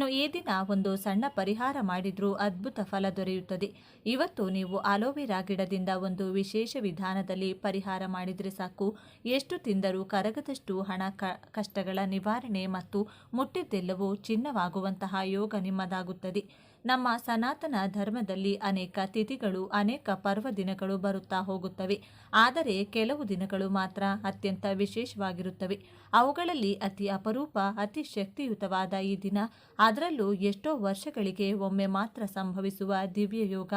ಇನ್ನು ಈ ದಿನ ಒಂದು ಸಣ್ಣ ಪರಿಹಾರ ಮಾಡಿದ್ರೂ ಅದ್ಭುತ ಫಲ ದೊರೆಯುತ್ತದೆ. ಇವತ್ತು ನೀವು ಅಲೋವೆರಾ ಗಿಡದಿಂದ ಒಂದು ವಿಶೇಷ ವಿಧಾನದಲ್ಲಿ ಪರಿಹಾರ ಮಾಡಿದರೆ ಸಾಕು, ಎಷ್ಟು ತಿಂದರೂ ಕರಗದಷ್ಟು ಹಣ, ಕಷ್ಟಗಳ ನಿವಾರಣೆ ಮತ್ತು ಮುಟ್ಟಿದ್ದೆಲ್ಲವೂ ಚಿನ್ನವಾಗುವಂತಹ ಯೋಗ ನಿಮ್ಮದಾಗುತ್ತದೆ. ನಮ್ಮ ಸನಾತನ ಧರ್ಮದಲ್ಲಿ ಅನೇಕ ತಿಥಿಗಳು, ಅನೇಕ ಪರ್ವ ದಿನಗಳು ಬರುತ್ತಾ ಹೋಗುತ್ತವೆ. ಆದರೆ ಕೆಲವು ದಿನಗಳು ಮಾತ್ರ ಅತ್ಯಂತ ವಿಶೇಷವಾಗಿರುತ್ತವೆ. ಅವುಗಳಲ್ಲಿ ಅತಿ ಅಪರೂಪ, ಅತಿ ಶಕ್ತಿಯುತವಾದ ಈ ದಿನ, ಅದರಲ್ಲೂ ಎಷ್ಟೋ ವರ್ಷಗಳಿಗೆ ಒಮ್ಮೆ ಮಾತ್ರ ಸಂಭವಿಸುವ ದಿವ್ಯ ಯೋಗ.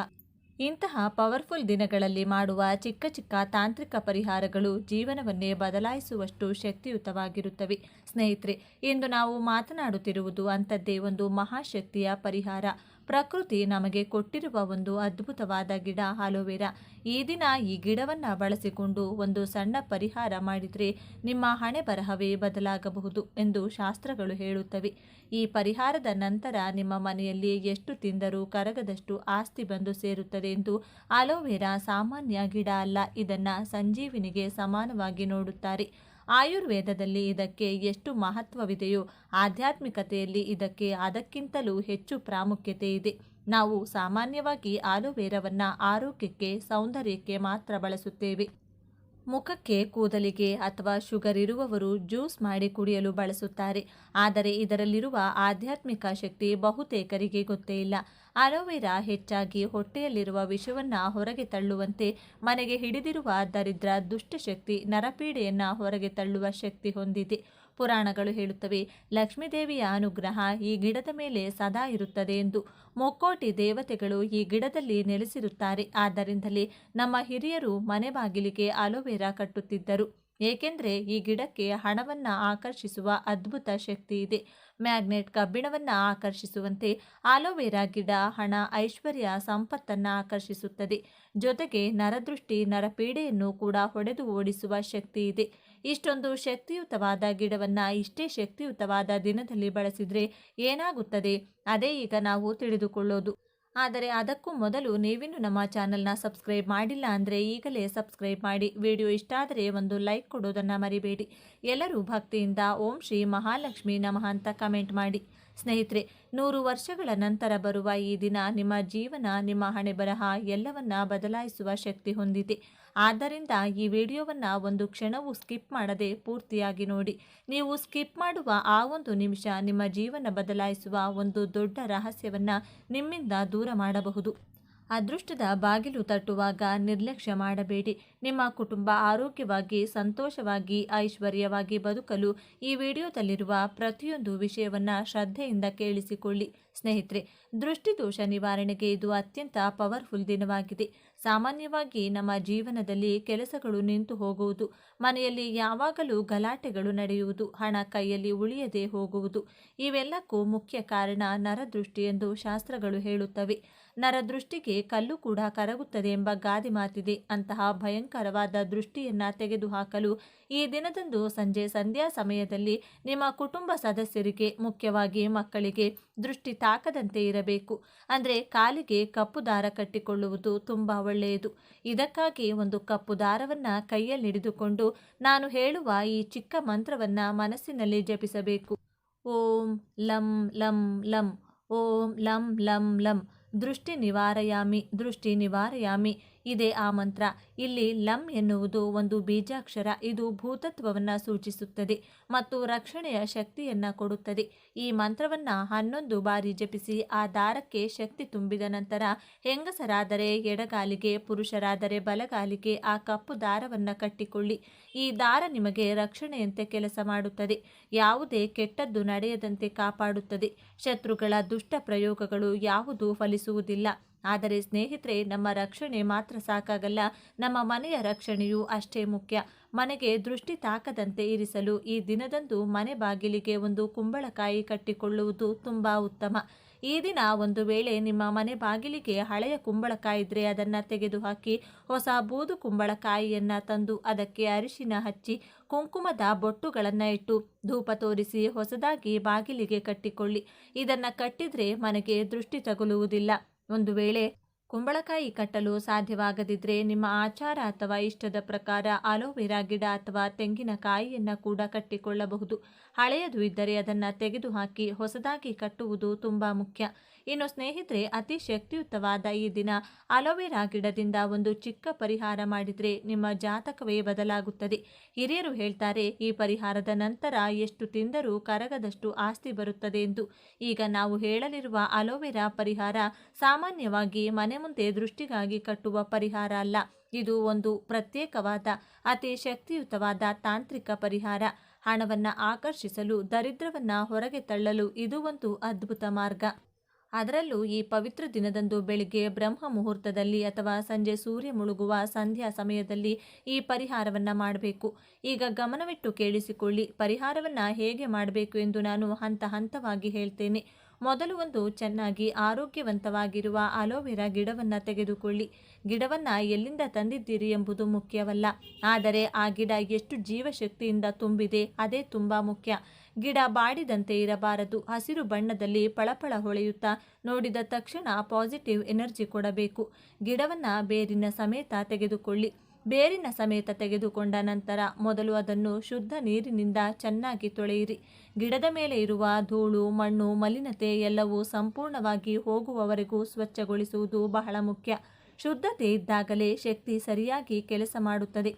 ಇಂತಹ ಪವರ್ಫುಲ್ ದಿನಗಳಲ್ಲಿ ಮಾಡುವ ಚಿಕ್ಕ ಚಿಕ್ಕ ತಾಂತ್ರಿಕ ಪರಿಹಾರಗಳು ಜೀವನವನ್ನೇ ಬದಲಾಯಿಸುವಷ್ಟು ಶಕ್ತಿಯುತವಾಗಿರುತ್ತವೆ. ಸ್ನೇಹಿತರೆ, ಇಂದು ನಾವು ಮಾತನಾಡುತ್ತಿರುವುದು ಅಂಥದ್ದೇ ಒಂದು ಮಹಾಶಕ್ತಿಯ ಪರಿಹಾರ. ಪ್ರಕೃತಿ ನಮಗೆ ಕೊಟ್ಟಿರುವ ಒಂದು ಅದ್ಭುತವಾದ ಗಿಡ ಅಲೋವೆರಾ. ಈ ದಿನ ಈ ಗಿಡವನ್ನು ಬಳಸಿಕೊಂಡು ಒಂದು ಸಣ್ಣ ಪರಿಹಾರ ಮಾಡಿದರೆ ನಿಮ್ಮ ಹಣೆ ಬರಹವೇ ಬದಲಾಗಬಹುದು ಎಂದು ಶಾಸ್ತ್ರಗಳು ಹೇಳುತ್ತವೆ. ಈ ಪರಿಹಾರದ ನಂತರ ನಿಮ್ಮ ಮನೆಯಲ್ಲಿ ಎಷ್ಟು ತಿಂದರೂ ಕರಗದಷ್ಟು ಆಸ್ತಿ ಬಂದು ಸೇರುತ್ತದೆ ಎಂದು. ಅಲೋವೆರಾ ಸಾಮಾನ್ಯ ಗಿಡ ಅಲ್ಲ, ಇದನ್ನ ಸಂಜೀವಿನಿಗೆ ಸಮಾನವಾಗಿ ನೋಡುತ್ತಾರೆ. ಆಯುರ್ವೇದದಲ್ಲಿ ಇದಕ್ಕೆ ಎಷ್ಟು ಮಹತ್ವವಿದೆಯೋ ಆಧ್ಯಾತ್ಮಿಕತೆಯಲ್ಲಿ ಇದಕ್ಕೆ ಅದಕ್ಕಿಂತಲೂ ಹೆಚ್ಚು ಪ್ರಾಮುಖ್ಯತೆ ಇದೆ. ನಾವು ಸಾಮಾನ್ಯವಾಗಿ ಆಲೋವೆರಾವನ್ನು ಆರೋಗ್ಯಕ್ಕೆ, ಸೌಂದರ್ಯಕ್ಕೆ ಮಾತ್ರ ಬಳಸುತ್ತೇವೆ. ಮುಖಕ್ಕೆ, ಕೂದಲಿಗೆ ಅಥವಾ ಶುಗರ್ ಇರುವವರು ಜ್ಯೂಸ್ ಮಾಡಿ ಕುಡಿಯಲು ಬಳಸುತ್ತಾರೆ. ಆದರೆ ಇದರಲ್ಲಿರುವ ಆಧ್ಯಾತ್ಮಿಕ ಶಕ್ತಿ ಬಹುತೇಕರಿಗೆ ಗೊತ್ತೇ ಇಲ್ಲ. ಅಲೋವೆರಾ ಹೆಚ್ಚಾಗಿ ಹೊಟ್ಟೆಯಲ್ಲಿರುವ ವಿಷವನ್ನು ಹೊರಗೆ ತಳ್ಳುವಂತೆ, ಮನೆಗೆ ಹಿಡಿದಿರುವ ದರಿದ್ರ, ದುಷ್ಟಶಕ್ತಿ, ನರಪೀಡೆಯನ್ನು ಹೊರಗೆ ತಳ್ಳುವ ಶಕ್ತಿ ಹೊಂದಿದೆ. ಪುರಾಣಗಳು ಹೇಳುತ್ತವೆ, ಲಕ್ಷ್ಮೀದೇವಿಯ ಅನುಗ್ರಹ ಈ ಗಿಡದ ಮೇಲೆ ಸದಾ ಇರುತ್ತದೆ ಎಂದು. ಮುಕ್ಕೋಟಿ ದೇವತೆಗಳು ಈ ಗಿಡದಲ್ಲಿ ನೆಲೆಸಿರುತ್ತಾರೆ. ಆದ್ದರಿಂದಲೇ ನಮ್ಮ ಹಿರಿಯರು ಮನೆ ಬಾಗಿಲಿಗೆ ಅಲೋವೆರಾ ಕಟ್ಟುತ್ತಿದ್ದರು. ಏಕೆಂದರೆ ಈ ಗಿಡಕ್ಕೆ ಹಣವನ್ನು ಆಕರ್ಷಿಸುವ ಅದ್ಭುತ ಶಕ್ತಿ ಇದೆ. ಮ್ಯಾಗ್ನೆಟ್ ಕಬ್ಬಿಣವನ್ನು ಆಕರ್ಷಿಸುವಂತೆ ಅಲೋವೆರಾ ಗಿಡ ಹಣ, ಐಶ್ವರ್ಯ, ಸಂಪತ್ತನ್ನು ಆಕರ್ಷಿಸುತ್ತದೆ. ಜೊತೆಗೆ ನರದೃಷ್ಟಿ, ನರಪೀಡೆಯನ್ನು ಕೂಡ ಹೊಡೆದು ಓಡಿಸುವ ಶಕ್ತಿ ಇದೆ. ಇಷ್ಟೊಂದು ಶಕ್ತಿಯುತವಾದ ಗಿಡವನ್ನು ಇಷ್ಟೇ ಶಕ್ತಿಯುತವಾದ ದಿನದಲ್ಲಿ ಬಳಸಿದರೆ ಏನಾಗುತ್ತದೆ, ಅದೇ ಈಗ ನಾವು ತಿಳಿದುಕೊಳ್ಳೋದು. ಆದರೆ ಅದಕ್ಕೂ ಮೊದಲು ನೀವಿನ್ನು ನಮ್ಮ ಚಾನಲ್ನ ಸಬ್ಸ್ಕ್ರೈಬ್ ಮಾಡಿಲ್ಲ ಅಂದರೆ ಈಗಲೇ ಸಬ್ಸ್ಕ್ರೈಬ್ ಮಾಡಿ. ವಿಡಿಯೋ ಇಷ್ಟ ಆದರೆ ಒಂದು ಲೈಕ್ ಕೊಡೋದನ್ನು ಮರಿಬೇಡಿ. ಎಲ್ಲರೂ ಭಕ್ತಿಯಿಂದ ಓಂ ಶ್ರೀ ಮಹಾಲಕ್ಷ್ಮಿ ನಮಃ ಅಂತ ಕಮೆಂಟ್ ಮಾಡಿ. ಸ್ನೇಹಿತರೆ, 100 ವರ್ಷಗಳ ನಂತರ ಬರುವ ಈ ದಿನ ನಿಮ್ಮ ಜೀವನ, ನಿಮ್ಮ ಹಣೆ ಬರಹ ಎಲ್ಲವನ್ನ ಬದಲಾಯಿಸುವ ಶಕ್ತಿ ಹೊಂದಿದೆ. ಆದ್ದರಿಂದ ಈ ವಿಡಿಯೋವನ್ನು ಒಂದು ಕ್ಷಣವೂ ಸ್ಕಿಪ್ ಮಾಡದೆ ಪೂರ್ತಿಯಾಗಿ ನೋಡಿ. ನೀವು ಸ್ಕಿಪ್ ಮಾಡುವ ಆ ಒಂದು ನಿಮಿಷ ನಿಮ್ಮ ಜೀವನ ಬದಲಾಯಿಸುವ ಒಂದು ದೊಡ್ಡ ರಹಸ್ಯವನ್ನು ನಿಮ್ಮಿಂದ ದೂರ ಮಾಡಬಹುದು. ಅದೃಷ್ಟದ ಬಾಗಿಲು ತಟ್ಟುವಾಗ ನಿರ್ಲಕ್ಷ್ಯ ಮಾಡಬೇಡಿ. ನಿಮ್ಮ ಕುಟುಂಬ ಆರೋಗ್ಯವಾಗಿ, ಸಂತೋಷವಾಗಿ, ಐಶ್ವರ್ಯವಾಗಿ ಬದುಕಲು ಈ ವಿಡಿಯೋದಲ್ಲಿರುವ ಪ್ರತಿಯೊಂದು ವಿಷಯವನ್ನು ಶ್ರದ್ಧೆಯಿಂದ ಕೇಳಿಸಿಕೊಳ್ಳಿ. ಸ್ನೇಹಿತರೆ, ದೃಷ್ಟಿದೋಷ ನಿವಾರಣೆಗೆ ಇದು ಅತ್ಯಂತ ಪವರ್ಫುಲ್ ದಿನವಾಗಿದೆ. ಸಾಮಾನ್ಯವಾಗಿ ನಮ್ಮ ಜೀವನದಲ್ಲಿ ಕೆಲಸಗಳು ನಿಂತು ಹೋಗುವುದು, ಮನೆಯಲ್ಲಿ ಯಾವಾಗಲೂ ಗಲಾಟೆಗಳು ನಡೆಯುವುದು, ಹಣ ಕೈಯಲ್ಲಿ ಉಳಿಯದೆ ಹೋಗುವುದು, ಇವೆಲ್ಲಕ್ಕೂ ಮುಖ್ಯ ಕಾರಣ ನರದೃಷ್ಟಿ ಎಂದು ಶಾಸ್ತ್ರಗಳು ಹೇಳುತ್ತವೆ. ನರದೃಷ್ಟಿಗೆ ಕಲ್ಲು ಕೂಡ ಕರಗುತ್ತದೆ ಎಂಬ ಗಾದೆ ಮಾತಿದೆ. ಅಂತಹ ಭಯಂಕರವಾದ ದೃಷ್ಟಿಯನ್ನು ತೆಗೆದುಹಾಕಲು ಈ ದಿನದಂದು ಸಂಜೆ ಸಂಧ್ಯಾ ಸಮಯದಲ್ಲಿ ನಿಮ್ಮ ಕುಟುಂಬ ಸದಸ್ಯರಿಗೆ, ಮುಖ್ಯವಾಗಿ ಮಕ್ಕಳಿಗೆ ದೃಷ್ಟಿ ತಾಕದಂತೆ ಇರಬೇಕು. ಅಂದರೆ ಕಾಲಿಗೆ ಕಪ್ಪು ದಾರ ಕಟ್ಟಿಕೊಳ್ಳುವುದು ತುಂಬ ಒಳ್ಳೆಯದು. ಇದಕ್ಕಾಗಿ ಒಂದು ಕಪ್ಪು ದಾರವನ್ನು ಕೈಯಲ್ಲಿ ಹಿಡಿದುಕೊಂಡು ನಾನು ಹೇಳುವ ಈ ಚಿಕ್ಕ ಮಂತ್ರವನ್ನು ಮನಸ್ಸಿನಲ್ಲಿ ಜಪಿಸಬೇಕು. ಓಂ ಲಂ ಲಂ ಲಂ, ಓಂ ಲಂ ಲಂ ಲಂ, ದೃಷ್ಟಿ ನಿವಾರಯಾಮಿ, ದೃಷ್ಟಿ ನಿವಾರಯಾಮಿ. ಇದೇ ಆ ಮಂತ್ರ. ಇಲ್ಲಿ ಲಂ ಎನ್ನುವುದು ಒಂದು ಬೀಜಾಕ್ಷರ. ಇದು ಭೂತತ್ವವನ್ನು ಸೂಚಿಸುತ್ತದೆ ಮತ್ತು ರಕ್ಷಣೆಯ ಶಕ್ತಿಯನ್ನು ಕೊಡುತ್ತದೆ. ಈ ಮಂತ್ರವನ್ನು 11 ಬಾರಿ ಜಪಿಸಿ ಆ ದಾರಕ್ಕೆ ಶಕ್ತಿ ತುಂಬಿದ ನಂತರ ಹೆಂಗಸರಾದರೆ ಎಡಗಾಲಿಗೆ, ಪುರುಷರಾದರೆ ಬಲಗಾಲಿಗೆ ಆ ಕಪ್ಪು ದಾರವನ್ನು ಕಟ್ಟಿಕೊಳ್ಳಿ. ಈ ದಾರ ನಿಮಗೆ ರಕ್ಷಣೆಯಂತೆ ಕೆಲಸ ಮಾಡುತ್ತದೆ. ಯಾವುದೇ ಕೆಟ್ಟದ್ದು ನಡೆಯದಂತೆ ಕಾಪಾಡುತ್ತದೆ. ಶತ್ರುಗಳ ದುಷ್ಟ ಪ್ರಯೋಗಗಳು ಯಾವುದೂ ಫಲಿಸುವುದಿಲ್ಲ. ಆದರೆ ಸ್ನೇಹಿತರೆ, ನಮ್ಮ ರಕ್ಷಣೆ ಮಾತ್ರ ಸಾಕಾಗಲ್ಲ, ನಮ್ಮ ಮನೆಯ ರಕ್ಷಣೆಯೂ ಅಷ್ಟೇ ಮುಖ್ಯ. ಮನೆಗೆ ದೃಷ್ಟಿ ತಾಕದಂತೆ ಇರಿಸಲು ಈ ದಿನದಂದು ಮನೆ ಬಾಗಿಲಿಗೆ ಒಂದು ಕುಂಬಳಕಾಯಿ ಕಟ್ಟಿಕೊಳ್ಳುವುದು ತುಂಬ ಉತ್ತಮ. ಈ ದಿನ ಒಂದು ವೇಳೆ ನಿಮ್ಮ ಮನೆ ಬಾಗಿಲಿಗೆ ಹಳೆಯ ಕುಂಬಳಕಾಯಿ ಇದ್ದರೆ ಅದನ್ನು ತೆಗೆದುಹಾಕಿ ಹೊಸ ಬೂದು ಕುಂಬಳಕಾಯಿಯನ್ನು ತಂದು ಅದಕ್ಕೆ ಅರಿಶಿನ ಹಚ್ಚಿ, ಕುಂಕುಮದ ಬೊಟ್ಟುಗಳನ್ನು ಇಟ್ಟು, ಧೂಪ ತೋರಿಸಿ ಹೊಸದಾಗಿ ಬಾಗಿಲಿಗೆ ಕಟ್ಟಿಕೊಳ್ಳಿ. ಇದನ್ನು ಕಟ್ಟಿದರೆ ಮನೆಗೆ ದೃಷ್ಟಿ ತಗುಲುವುದಿಲ್ಲ. ಒಂದು ವೇಳೆ ಕುಂಬಳಕಾಯಿ ಕಟ್ಟಲು ಸಾಧ್ಯವಾಗದಿದ್ದರೆ ನಿಮ್ಮ ಆಚಾರ ಅಥವಾ ಇಷ್ಟದ ಪ್ರಕಾರ ಅಲೋವೆರಾ ಗಿಡ ಅಥವಾ ತೆಂಗಿನಕಾಯಿಯನ್ನು ಕೂಡ ಕಟ್ಟಿಕೊಳ್ಳಬಹುದು. ಹಳೆಯದು ಇದ್ದರೆ ಅದನ್ನು ತೆಗೆದುಹಾಕಿ ಹೊಸದಾಗಿ ಕಟ್ಟುವುದು ತುಂಬ ಮುಖ್ಯ. ಇನ್ನು ಸ್ನೇಹಿತರೆ, ಅತಿ ಶಕ್ತಿಯುತವಾದ ಈ ದಿನ ಅಲೋವೆರಾ ಗಿಡದಿಂದ ಒಂದು ಚಿಕ್ಕ ಪರಿಹಾರ ಮಾಡಿದರೆ ನಿಮ್ಮ ಜಾತಕವೇ ಬದಲಾಗುತ್ತದೆ. ಹಿರಿಯರು ಹೇಳ್ತಾರೆ, ಈ ಪರಿಹಾರದ ನಂತರ ಎಷ್ಟು ತಿಂದರೂ ಕರಗದಷ್ಟು ಆಸ್ತಿ ಬರುತ್ತದೆ ಎಂದು. ಈಗ ನಾವು ಹೇಳಲಿರುವ ಅಲೋವೆರಾ ಪರಿಹಾರ ಸಾಮಾನ್ಯವಾಗಿ ಮನೆ ಮುಂದೆ ದೃಷ್ಟಿಗಾಗಿ ಕಟ್ಟುವ ಪರಿಹಾರ ಅಲ್ಲ. ಇದು ಒಂದು ಪ್ರತ್ಯೇಕವಾದ ಅತಿ ಶಕ್ತಿಯುತವಾದ ತಾಂತ್ರಿಕ ಪರಿಹಾರ. ಹಣವನ್ನು ಆಕರ್ಷಿಸಲು, ದರಿದ್ರವನ್ನ ಹೊರಗೆ ತಳ್ಳಲು ಇದು ಒಂದು ಅದ್ಭುತ ಮಾರ್ಗ. ಅದರಲ್ಲೂ ಈ ಪವಿತ್ರ ದಿನದಂದು ಬೆಳಿಗ್ಗೆ ಬ್ರಹ್ಮ ಮುಹೂರ್ತದಲ್ಲಿ ಅಥವಾ ಸಂಜೆ ಸೂರ್ಯ ಮುಳುಗುವ ಸಂಧ್ಯಾ ಸಮಯದಲ್ಲಿ ಈ ಪರಿಹಾರವನ್ನು ಮಾಡಬೇಕು. ಈಗ ಗಮನವಿಟ್ಟು ಕೇಳಿಸಿಕೊಳ್ಳಿ. ಪರಿಹಾರವನ್ನು ಹೇಗೆ ಮಾಡಬೇಕು ಎಂದು ನಾನು ಹಂತ ಹಂತವಾಗಿ ಹೇಳ್ತೇನೆ. ಮೊದಲು ಒಂದು ಚೆನ್ನಾಗಿ ಆರೋಗ್ಯವಂತವಾಗಿರುವ ಅಲೋವೆರಾ ಗಿಡವನ್ನು ತೆಗೆದುಕೊಳ್ಳಿ. ಗಿಡವನ್ನು ಎಲ್ಲಿಂದ ತಂದಿದ್ದೀರಿ ಎಂಬುದು ಮುಖ್ಯವಲ್ಲ, ಆದರೆ ಆ ಗಿಡ ಎಷ್ಟು ಜೀವಶಕ್ತಿಯಿಂದ ತುಂಬಿದೆ ಅದೇ ತುಂಬ ಮುಖ್ಯ. ಗಿಡ ಬಾಡಿದಂತೆ ಇರಬಾರದು. ಹಸಿರು ಬಣ್ಣದಲ್ಲಿ ಪಳಪಳ ಹೊಳೆಯುತ್ತಾ ನೋಡಿದ ತಕ್ಷಣ ಪಾಸಿಟಿವ್ ಎನರ್ಜಿ ಕೊಡಬೇಕು. ಗಿಡವನ್ನು ಬೇರಿನ ಸಮೇತ ತೆಗೆದುಕೊಳ್ಳಿ. ಬೇರಿನ ಸಮೇತ ತೆಗೆದುಕೊಂಡ ನಂತರ ಮೊದಲು ಅದನ್ನು ಶುದ್ಧ ನೀರಿನಿಂದ ಚೆನ್ನಾಗಿ ತೊಳೆಯಿರಿ. ಗಿಡದ ಮೇಲೆ ಇರುವ ಧೂಳು, ಮಣ್ಣು, ಮಲಿನತೆ ಎಲ್ಲವೂ ಸಂಪೂರ್ಣವಾಗಿ ಹೋಗುವವರೆಗೂ ಸ್ವಚ್ಛಗೊಳಿಸುವುದು ಬಹಳ ಮುಖ್ಯ. ಶುದ್ಧತೆ ಇದ್ದಾಗಲೇ ಶಕ್ತಿ ಸರಿಯಾಗಿ ಕೆಲಸ ಮಾಡುತ್ತದೆ.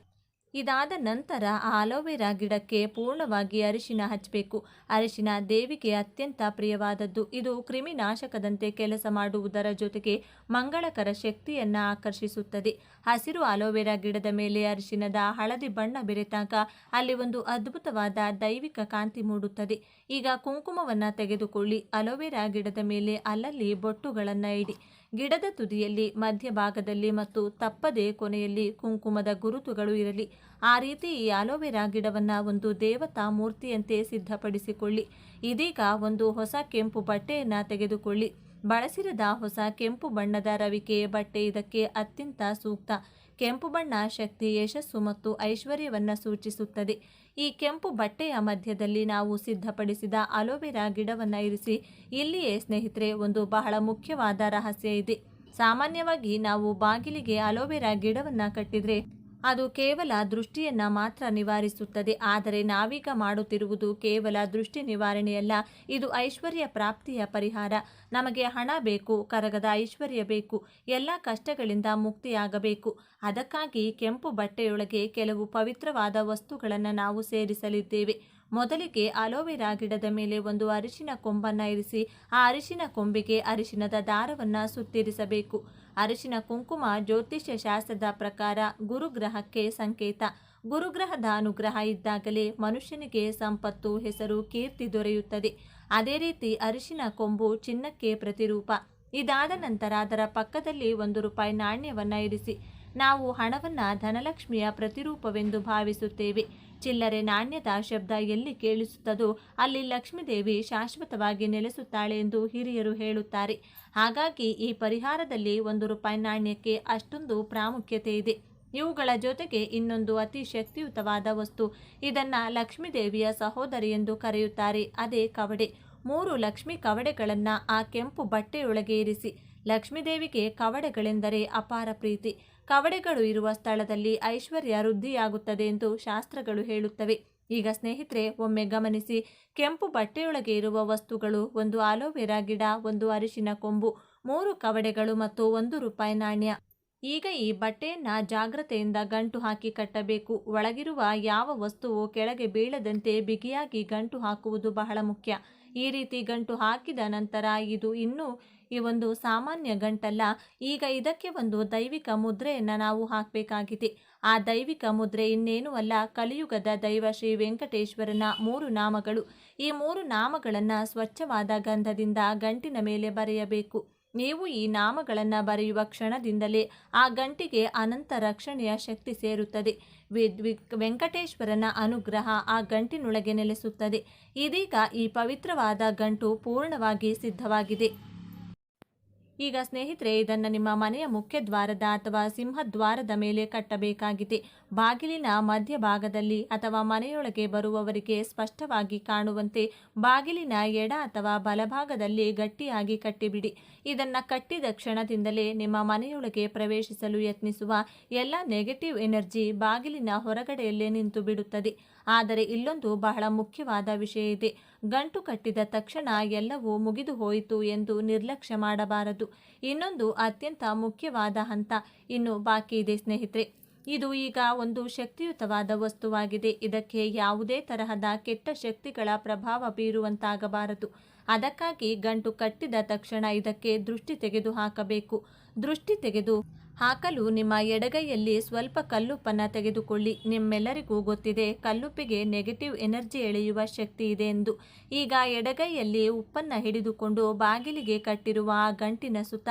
ಇದಾದ ನಂತರ ಆ ಅಲೋವೆರಾ ಗಿಡಕ್ಕೆ ಪೂರ್ಣವಾಗಿ ಅರಿಶಿನ ಹಚ್ಚಬೇಕು. ಅರಿಶಿನ ದೇವಿಗೆ ಅತ್ಯಂತ ಪ್ರಿಯವಾದದ್ದು. ಇದು ಕ್ರಿಮಿನಾಶಕದಂತೆ ಕೆಲಸ ಮಾಡುವುದರ ಜೊತೆಗೆ ಮಂಗಳಕರ ಶಕ್ತಿಯನ್ನು ಆಕರ್ಷಿಸುತ್ತದೆ. ಹಸಿರು ಅಲೋವೆರಾ ಗಿಡದ ಮೇಲೆ ಅರಿಶಿನದ ಹಳದಿ ಬಣ್ಣ ಬೆರೆತಾಗ ಅಲ್ಲಿ ಒಂದು ಅದ್ಭುತವಾದ ದೈವಿಕ ಕಾಂತಿ ಮೂಡುತ್ತದೆ. ಈಗ ಕುಂಕುಮವನ್ನು ತೆಗೆದುಕೊಳ್ಳಿ. ಅಲೋವೆರಾ ಗಿಡದ ಮೇಲೆ ಅಲ್ಲಲ್ಲಿ ಬೊಟ್ಟುಗಳನ್ನು ಇಡಿ. ಗಿಡದ ತುದಿಯಲ್ಲಿ, ಮಧ್ಯಭಾಗದಲ್ಲಿ ಮತ್ತು ತಪ್ಪದೆ ಕೊನೆಯಲ್ಲಿ ಕುಂಕುಮದ ಗುರುತುಗಳು ಇರಲಿ. ಆ ರೀತಿ ಈ ಅಲೋವೆರಾ ಗಿಡವನ್ನು ಒಂದು ದೇವತಾ ಮೂರ್ತಿಯಂತೆ ಸಿದ್ಧಪಡಿಸಿಕೊಳ್ಳಿ. ಇದೀಗ ಒಂದು ಹೊಸ ಕೆಂಪು ಬಟ್ಟೆಯನ್ನು ತೆಗೆದುಕೊಳ್ಳಿ. ಬಳಸಿರದ ಹೊಸ ಕೆಂಪು ಬಣ್ಣದ ರವಿಕೆ ಬಟ್ಟೆ ಇದಕ್ಕೆ ಅತ್ಯಂತ ಸೂಕ್ತ. ಕೆಂಪು ಬಣ್ಣ ಶಕ್ತಿ, ಯಶಸ್ಸು ಮತ್ತು ಐಶ್ವರ್ಯವನ್ನು ಸೂಚಿಸುತ್ತದೆ. ಈ ಕೆಂಪು ಬಟ್ಟೆಯ ಮಧ್ಯದಲ್ಲಿ ನಾವು ಸಿದ್ಧಪಡಿಸಿದ ಅಲೋವೆರಾ ಗಿಡವನ್ನು ಇರಿಸಿ. ಇಲ್ಲಿಯೇ ಸ್ನೇಹಿತರೆ ಒಂದು ಬಹಳ ಮುಖ್ಯವಾದ ರಹಸ್ಯ ಇದೆ. ಸಾಮಾನ್ಯವಾಗಿ ನಾವು ಬಾಗಿಲಿಗೆ ಅಲೋವೆರಾ ಗಿಡವನ್ನು ಕಟ್ಟಿದರೆ ಅದು ಕೇವಲ ದೃಷ್ಟಿಯನ್ನು ಮಾತ್ರ ನಿವಾರಿಸುತ್ತದೆ. ಆದರೆ ನಾವೀಗ ಮಾಡುತ್ತಿರುವುದು ಕೇವಲ ದೃಷ್ಟಿ ನಿವಾರಣೆಯಲ್ಲ, ಇದು ಐಶ್ವರ್ಯ ಪ್ರಾಪ್ತಿಯ ಪರಿಹಾರ. ನಮಗೆ ಹಣ ಬೇಕು, ಕರಗದ ಐಶ್ವರ್ಯ ಬೇಕು, ಎಲ್ಲ ಕಷ್ಟಗಳಿಂದ ಮುಕ್ತಿಯಾಗಬೇಕು. ಅದಕ್ಕಾಗಿ ಕೆಂಪು ಬಟ್ಟೆಯೊಳಗೆ ಕೆಲವು ಪವಿತ್ರವಾದ ವಸ್ತುಗಳನ್ನು ನಾವು ಸೇರಿಸಲಿದ್ದೇವೆ. ಮೊದಲಿಗೆ ಅಲೋವೆರಾ ಗಿಡದ ಮೇಲೆ ಒಂದು ಅರಿಶಿನ ಕೊಂಬನ್ನು ಇರಿಸಿ. ಆ ಅರಿಶಿನ ಕೊಂಬಿಗೆ ಅರಿಶಿನದ ದಾರವನ್ನು ಸುತ್ತಿರಿಸಬೇಕು. ಅರಿಶಿನ ಕುಂಕುಮ ಜ್ಯೋತಿಷ್ಯ ಶಾಸ್ತ್ರದ ಪ್ರಕಾರ ಗುರುಗ್ರಹಕ್ಕೆ ಸಂಕೇತ. ಗುರುಗ್ರಹದ ಅನುಗ್ರಹ ಇದ್ದಾಗಲೇ ಮನುಷ್ಯನಿಗೆ ಸಂಪತ್ತು, ಹೆಸರು, ಕೀರ್ತಿ ದೊರೆಯುತ್ತದೆ. ಅದೇ ರೀತಿ ಅರಿಶಿನ ಕೊಂಬು ಚಿನ್ನಕ್ಕೆ ಪ್ರತಿರೂಪ. ಇದಾದ ನಂತರ ಅದರ ಪಕ್ಕದಲ್ಲಿ ₹1 ನಾಣ್ಯವನ್ನು ಇರಿಸಿ. ನಾವು ಹಣವನ್ನು ಧನಲಕ್ಷ್ಮಿಯ ಪ್ರತಿರೂಪವೆಂದು ಭಾವಿಸುತ್ತೇವೆ. ಚಿಲ್ಲರೆ ನಾಣ್ಯದ ಶಬ್ದ ಎಲ್ಲಿ ಕೇಳಿಸುತ್ತದೋ ಅಲ್ಲಿ ಲಕ್ಷ್ಮೀದೇವಿ ಶಾಶ್ವತವಾಗಿ ನೆಲೆಸುತ್ತಾಳೆ ಎಂದು ಹಿರಿಯರು ಹೇಳುತ್ತಾರೆ. ಹಾಗಾಗಿ ಈ ಪರಿಹಾರದಲ್ಲಿ ₹1 ನಾಣ್ಯಕ್ಕೆ ಅಷ್ಟೊಂದು ಪ್ರಾಮುಖ್ಯತೆ ಇದೆ. ಇವುಗಳ ಜೊತೆಗೆ ಇನ್ನೊಂದು ಅತಿ ಶಕ್ತಿಯುತವಾದ ವಸ್ತು. ಇದನ್ನು ಲಕ್ಷ್ಮೀದೇವಿಯ ಸಹೋದರಿ ಎಂದು ಕರೆಯುತ್ತಾರೆ. ಅದೇ ಕವಡೆ. 3 ಲಕ್ಷ್ಮಿ ಕವಡೆಗಳನ್ನು ಆ ಕೆಂಪು ಬಟ್ಟೆಯೊಳಗೆ ಇರಿಸಿ. ಲಕ್ಷ್ಮೀದೇವಿಗೆ ಕವಡೆಗಳೆಂದರೆ ಅಪಾರ ಪ್ರೀತಿ. ಕವಡೆಗಳು ಇರುವ ಸ್ಥಳದಲ್ಲಿ ಐಶ್ವರ್ಯ ವೃದ್ಧಿಯಾಗುತ್ತದೆ ಎಂದು ಶಾಸ್ತ್ರಗಳು ಹೇಳುತ್ತವೆ. ಈಗ ಸ್ನೇಹಿತರೆ ಒಮ್ಮೆ ಗಮನಿಸಿ. ಕೆಂಪು ಬಟ್ಟೆಯೊಳಗೆ ಇರುವ ವಸ್ತುಗಳು: ಒಂದು ಅಲೋವೆರಾ ಗಿಡ, ಒಂದು ಅರಿಶಿನ ಕೊಂಬು, 3 ಕವಡೆಗಳು ಮತ್ತು ₹1 ನಾಣ್ಯ. ಈಗ ಈ ಬಟ್ಟೆಯನ್ನು ಜಾಗ್ರತೆಯಿಂದ ಗಂಟು ಹಾಕಿ ಕಟ್ಟಬೇಕು. ಒಳಗಿರುವ ಯಾವ ವಸ್ತುವು ಕೆಳಗೆ ಬೀಳದಂತೆ ಬಿಗಿಯಾಗಿ ಗಂಟು ಹಾಕುವುದು ಬಹಳ ಮುಖ್ಯ. ಈ ರೀತಿ ಗಂಟು ಹಾಕಿದ ನಂತರ ಇದು ಇನ್ನೂ ಈ ಒಂದು ಸಾಮಾನ್ಯ ಗಂಟಲ್ಲ. ಈಗ ಇದಕ್ಕೆ ಒಂದು ದೈವಿಕ ಮುದ್ರೆಯನ್ನು ನಾವು ಹಾಕಬೇಕಾಗಿದೆ. ಆ ದೈವಿಕ ಮುದ್ರೆ ಇನ್ನೇನೂ ಅಲ್ಲ, ಕಲಿಯುಗದ ದೈವ ಶ್ರೀ ವೆಂಕಟೇಶ್ವರನ 3 ನಾಮಗಳು. ಈ 3 ನಾಮಗಳನ್ನು ಸ್ವಚ್ಛವಾದ ಗಂಧದಿಂದ ಗಂಟಿನ ಮೇಲೆ ಬರೆಯಬೇಕು. ನೀವು ಈ ನಾಮಗಳನ್ನು ಬರೆಯುವ ಕ್ಷಣದಿಂದಲೇ ಆ ಗಂಟಿಗೆ ಅನಂತ ರಕ್ಷಣೆಯ ಶಕ್ತಿ ಸೇರುತ್ತದೆ. ವೆಂಕಟೇಶ್ವರನ ಅನುಗ್ರಹ ಆ ಗಂಟಿನೊಳಗೆ ನೆಲೆಸುತ್ತದೆ. ಇದೀಗ ಈ ಪವಿತ್ರವಾದ ಗಂಟು ಪೂರ್ಣವಾಗಿ ಸಿದ್ಧವಾಗಿದೆ. ಈಗ ಸ್ನೇಹಿತರೆ, ಇದನ್ನು ನಿಮ್ಮ ಮನೆಯ ಮುಖ್ಯ ದ್ವಾರದ ಅಥವಾ ಸಿಂಹದ್ವಾರದ ಮೇಲೆ ಕಟ್ಟಬೇಕಾಗಿದೆ. ಬಾಗಿಲಿನ ಮಧ್ಯಭಾಗದಲ್ಲಿ ಅಥವಾ ಮನೆಯೊಳಗೆ ಬರುವವರಿಗೆ ಸ್ಪಷ್ಟವಾಗಿ ಕಾಣುವಂತೆ ಬಾಗಿಲಿನ ಎಡ ಅಥವಾ ಬಲಭಾಗದಲ್ಲಿ ಗಟ್ಟಿಯಾಗಿ ಕಟ್ಟಿಬಿಡಿ. ಇದನ್ನು ಕಟ್ಟಿದ ಕ್ಷಣದಿಂದಲೇ ನಿಮ್ಮ ಮನೆಯೊಳಗೆ ಪ್ರವೇಶಿಸಲು ಯತ್ನಿಸುವ ಎಲ್ಲ ನೆಗೆಟಿವ್ ಎನರ್ಜಿ ಬಾಗಿಲಿನ ಹೊರಗಡೆಯಲ್ಲೇ ನಿಂತು ಬಿಡುತ್ತದೆ. ಆದರೆ ಇಲ್ಲೊಂದು ಬಹಳ ಮುಖ್ಯವಾದ ವಿಷಯ ಇದೆ. ಗಂಟು ಕಟ್ಟಿದ ತಕ್ಷಣ ಎಲ್ಲವೂ ಮುಗಿದು ಹೋಯಿತು ಎಂದು ನಿರ್ಲಕ್ಷ್ಯ ಮಾಡಬಾರದು. ಇನ್ನೊಂದು ಅತ್ಯಂತ ಮುಖ್ಯವಾದ ಹಂತ ಇನ್ನು ಬಾಕಿ ಇದೆ ಸ್ನೇಹಿತರೆ. ಇದು ಈಗ ಒಂದು ಶಕ್ತಿಯುತವಾದ ವಸ್ತುವಾಗಿದೆ. ಇದಕ್ಕೆ ಯಾವುದೇ ತರಹದ ಕೆಟ್ಟ ಶಕ್ತಿಗಳ ಪ್ರಭಾವ ಬೀರುವಂತಾಗಬಾರದು. ಅದಕ್ಕಾಗಿ ಗಂಟು ಕಟ್ಟಿದ ತಕ್ಷಣ ಇದಕ್ಕೆ ದೃಷ್ಟಿ ತೆಗೆದು ಹಾಕಬೇಕು. ದೃಷ್ಟಿ ತೆಗೆದು ಹಾಕಲು ನಿಮ್ಮ ಎಡಗೈಯಲ್ಲಿ ಸ್ವಲ್ಪ ಕಲ್ಲುಪ್ಪನ್ನು ತೆಗೆದುಕೊಳ್ಳಿ. ನಿಮ್ಮೆಲ್ಲರಿಗೂ ಗೊತ್ತಿದೆ, ಕಲ್ಲುಪ್ಪಿಗೆ ನೆಗೆಟಿವ್ ಎನರ್ಜಿ ಎಳೆಯುವ ಶಕ್ತಿ ಇದೆ ಎಂದು. ಈಗ ಎಡಗೈಯಲ್ಲಿ ಉಪ್ಪನ್ನು ಹಿಡಿದುಕೊಂಡು ಬಾಗಿಲಿಗೆ ಕಟ್ಟಿರುವ ಆ ಗಂಟಿನ ಸುತ್ತ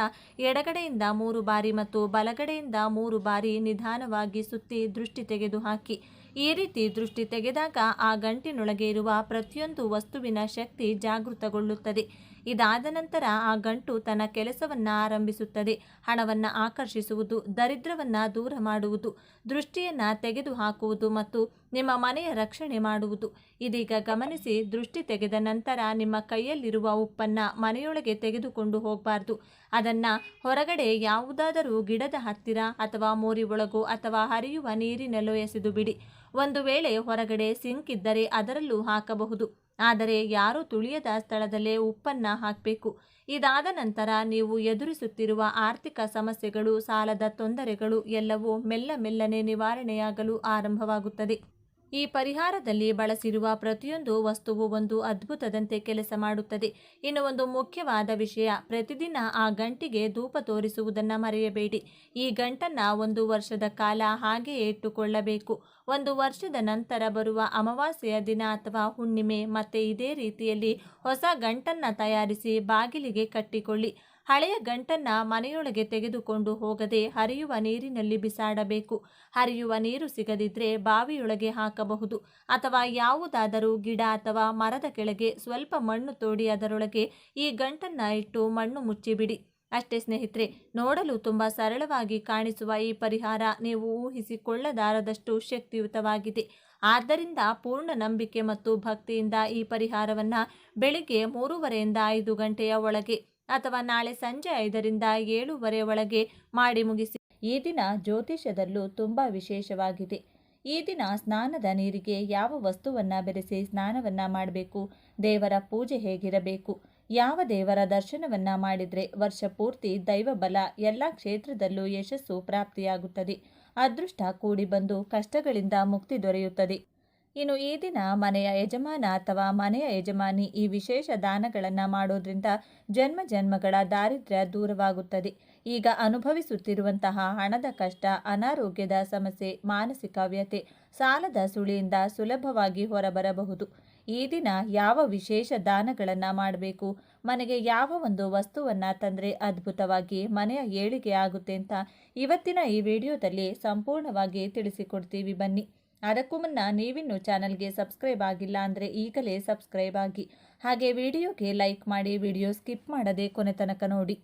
ಎಡಗಡೆಯಿಂದ 3 ಬಾರಿ ಮತ್ತು ಬಲಗಡೆಯಿಂದ 3 ಬಾರಿ ನಿಧಾನವಾಗಿ ಸುತ್ತಿ ದೃಷ್ಟಿ ತೆಗೆದು ಹಾಕಿ. ಈ ರೀತಿ ದೃಷ್ಟಿ ತೆಗೆದಾಗ ಆ ಗಂಟಿನೊಳಗೆ ಇರುವ ಪ್ರತಿಯೊಂದು ವಸ್ತುವಿನ ಶಕ್ತಿ ಜಾಗೃತಗೊಳ್ಳುತ್ತದೆ. ಇದಾದ ನಂತರ ಆ ಗಂಟು ತನ್ನ ಕೆಲಸವನ್ನು ಆರಂಭಿಸುತ್ತದೆ. ಹಣವನ್ನು ಆಕರ್ಷಿಸುವುದು, ದರಿದ್ರವನ್ನು ದೂರ ಮಾಡುವುದು, ದೃಷ್ಟಿಯನ್ನು ತೆಗೆದು ಹಾಕುವುದು ಮತ್ತು ನಿಮ್ಮ ಮನೆಯ ರಕ್ಷಣೆ ಮಾಡುವುದು. ಇದೀಗ ಗಮನಿಸಿ, ದೃಷ್ಟಿ ತೆಗೆದ ನಂತರ ನಿಮ್ಮ ಕೈಯಲ್ಲಿರುವ ಉಪ್ಪನ್ನು ಮನೆಯೊಳಗೆ ತೆಗೆದುಕೊಂಡು ಹೋಗಬಾರ್ದು. ಅದನ್ನು ಹೊರಗಡೆ ಯಾವುದಾದರೂ ಗಿಡದ ಹತ್ತಿರ ಅಥವಾ ಮೋರಿ ಒಳಗೋ ಅಥವಾ ಹರಿಯುವ ನೀರಿನಲ್ಲೋ ಎಸೆದು ಬಿಡಿ. ಒಂದು ವೇಳೆ ಹೊರಗಡೆ ಸಿಂಕ್ ಇದ್ದರೆ ಅದರಲ್ಲೂ ಹಾಕಬಹುದು. ಆದರೆ ಯಾರೂ ತುಳಿಯದ ಸ್ಥಳದಲ್ಲೇ ಉಪ್ಪನ್ನು ಹಾಕಬೇಕು. ಇದಾದ ನಂತರ ನೀವು ಎದುರಿಸುತ್ತಿರುವ ಆರ್ಥಿಕ ಸಮಸ್ಯೆಗಳು, ಸಾಲದ ತೊಂದರೆಗಳು ಎಲ್ಲವೂ ಮೆಲ್ಲನೆ ನಿವಾರಣೆಯಾಗಲು ಆರಂಭವಾಗುತ್ತದೆ. ಈ ಪರಿಹಾರದಲ್ಲಿ ಬಳಸಿರುವ ಪ್ರತಿಯೊಂದು ವಸ್ತುವು ಒಂದು ಅದ್ಭುತದಂತೆ ಕೆಲಸ ಮಾಡುತ್ತದೆ. ಇನ್ನು ಒಂದು ಮುಖ್ಯವಾದ ವಿಷಯ, ಪ್ರತಿದಿನ ಆ ಗಂಟಿಗೆ ಧೂಪ ತೋರಿಸುವುದನ್ನು ಮರೆಯಬೇಡಿ. ಈ ಗಂಟನ್ನು 1 ವರ್ಷದ ಕಾಲ ಹಾಗೆಯೇ ಇಟ್ಟುಕೊಳ್ಳಬೇಕು. 1 ವರ್ಷದ ನಂತರ ಬರುವ ಅಮಾವಾಸ್ಯೆಯ ದಿನ ಅಥವಾ ಹುಣ್ಣಿಮೆ ಮತ್ತೆ ಇದೇ ರೀತಿಯಲ್ಲಿ ಹೊಸ ಗಂಟನ್ನು ತಯಾರಿಸಿ ಬಾಗಿಲಿಗೆ ಕಟ್ಟಿಕೊಳ್ಳಿ. ಹಳೆಯ ಗಂಟನ್ನು ಮನೆಯೊಳಗೆ ತೆಗೆದುಕೊಂಡು ಹೋಗದೆ ಹರಿಯುವ ನೀರಿನಲ್ಲಿ ಬಿಸಾಡಬೇಕು. ಹರಿಯುವ ನೀರು ಸಿಗದಿದ್ದರೆ ಬಾವಿಯೊಳಗೆ ಹಾಕಬಹುದು ಅಥವಾ ಯಾವುದಾದರೂ ಗಿಡ ಅಥವಾ ಮರದ ಕೆಳಗೆ ಸ್ವಲ್ಪ ಮಣ್ಣು ತೋಡಿ ಅದರೊಳಗೆ ಈ ಗಂಟನ್ನು ಇಟ್ಟು ಮಣ್ಣು ಮುಚ್ಚಿಬಿಡಿ. ಅಷ್ಟೇ ಸ್ನೇಹಿತರೆ, ನೋಡಲು ತುಂಬ ಸರಳವಾಗಿ ಕಾಣಿಸುವ ಈ ಪರಿಹಾರ ನೀವು ಊಹಿಸಿಕೊಳ್ಳದಾರದಷ್ಟು ಶಕ್ತಿಯುತವಾಗಿದೆ. ಆದ್ದರಿಂದ ಪೂರ್ಣ ನಂಬಿಕೆ ಮತ್ತು ಭಕ್ತಿಯಿಂದ ಈ ಪರಿಹಾರವನ್ನು ಬೆಳಿಗ್ಗೆ 3:30ರಿಂದ 5 ಗಂಟೆಯ ಒಳಗೆ ಅಥವಾ ನಾಳೆ ಸಂಜೆ 5ರಿಂದ 7:30 ಒಳಗೆ ಮಾಡಿ ಮುಗಿಸಿ. ಈ ದಿನ ಜ್ಯೋತಿಷ್ಯದಲ್ಲೂ ತುಂಬ ವಿಶೇಷವಾಗಿದೆ. ಈ ದಿನ ಸ್ನಾನದ ನೀರಿಗೆ ಯಾವ ವಸ್ತುವನ್ನು ಬೆರೆಸಿ ಸ್ನಾನವನ್ನು ಮಾಡಬೇಕು, ದೇವರ ಪೂಜೆ ಹೇಗಿರಬೇಕು, ಯಾವ ದೇವರ ದರ್ಶನವನ್ನು ಮಾಡಿದರೆ ವರ್ಷ ಪೂರ್ತಿ ದೈವ ಬಲ, ಎಲ್ಲ ಕ್ಷೇತ್ರದಲ್ಲೂ ಯಶಸ್ಸು ಪ್ರಾಪ್ತಿಯಾಗುತ್ತದೆ, ಅದೃಷ್ಟ ಕೂಡಿ ಬಂದು ಕಷ್ಟಗಳಿಂದ ಮುಕ್ತಿ ದೊರೆಯುತ್ತದೆ. ಇನ್ನು ಈ ದಿನ ಮನೆಯ ಯಜಮಾನ ಅಥವಾ ಮನೆಯ ಯಜಮಾನಿ ಈ ವಿಶೇಷ ದಾನಗಳನ್ನು ಮಾಡೋದ್ರಿಂದ ಜನ್ಮಗಳ ದಾರಿದ್ರ್ಯ ದೂರವಾಗುತ್ತದೆ. ಈಗ ಅನುಭವಿಸುತ್ತಿರುವಂತಹ ಹಣದ ಕಷ್ಟ, ಅನಾರೋಗ್ಯದ ಸಮಸ್ಯೆ, ಮಾನಸಿಕ ವ್ಯಥೆ, ಸಾಲದ ಸುಳಿಯಿಂದ ಸುಲಭವಾಗಿ ಹೊರಬರಬಹುದು. ಈ ದಿನ ಯಾವ ವಿಶೇಷ ದಾನಗಳನ್ನು ಮಾಡಬೇಕು, ಮನೆಗೆ ಯಾವ ಒಂದು ವಸ್ತುವನ್ನು ತಂದರೆ ಅದ್ಭುತವಾಗಿ ಮನೆಯ ಏಳಿಗೆ ಆಗುತ್ತೆ ಅಂತ ಇವತ್ತಿನ ಈ ವಿಡಿಯೋದಲ್ಲಿ ಸಂಪೂರ್ಣವಾಗಿ ತಿಳಿಸಿಕೊಡ್ತೀವಿ. ಬನ್ನಿ. ಅದಕ್ಕೂ ಮುನ್ನ ನೀವಿನ್ನೂ ಚಾನಲ್ಗೆ ಸಬ್ಸ್ಕ್ರೈಬ್ ಆಗಿಲ್ಲ ಅಂದರೆ ಈಗಲೇ ಸಬ್ಸ್ಕ್ರೈಬ್ ಆಗಿ, ಹಾಗೆ ವಿಡಿಯೋಗೆ ಲೈಕ್ ಮಾಡಿ, ವಿಡಿಯೋ ಸ್ಕಿಪ್ ಮಾಡದೆ ಕೊನೆ ತನಕ ನೋಡಿ.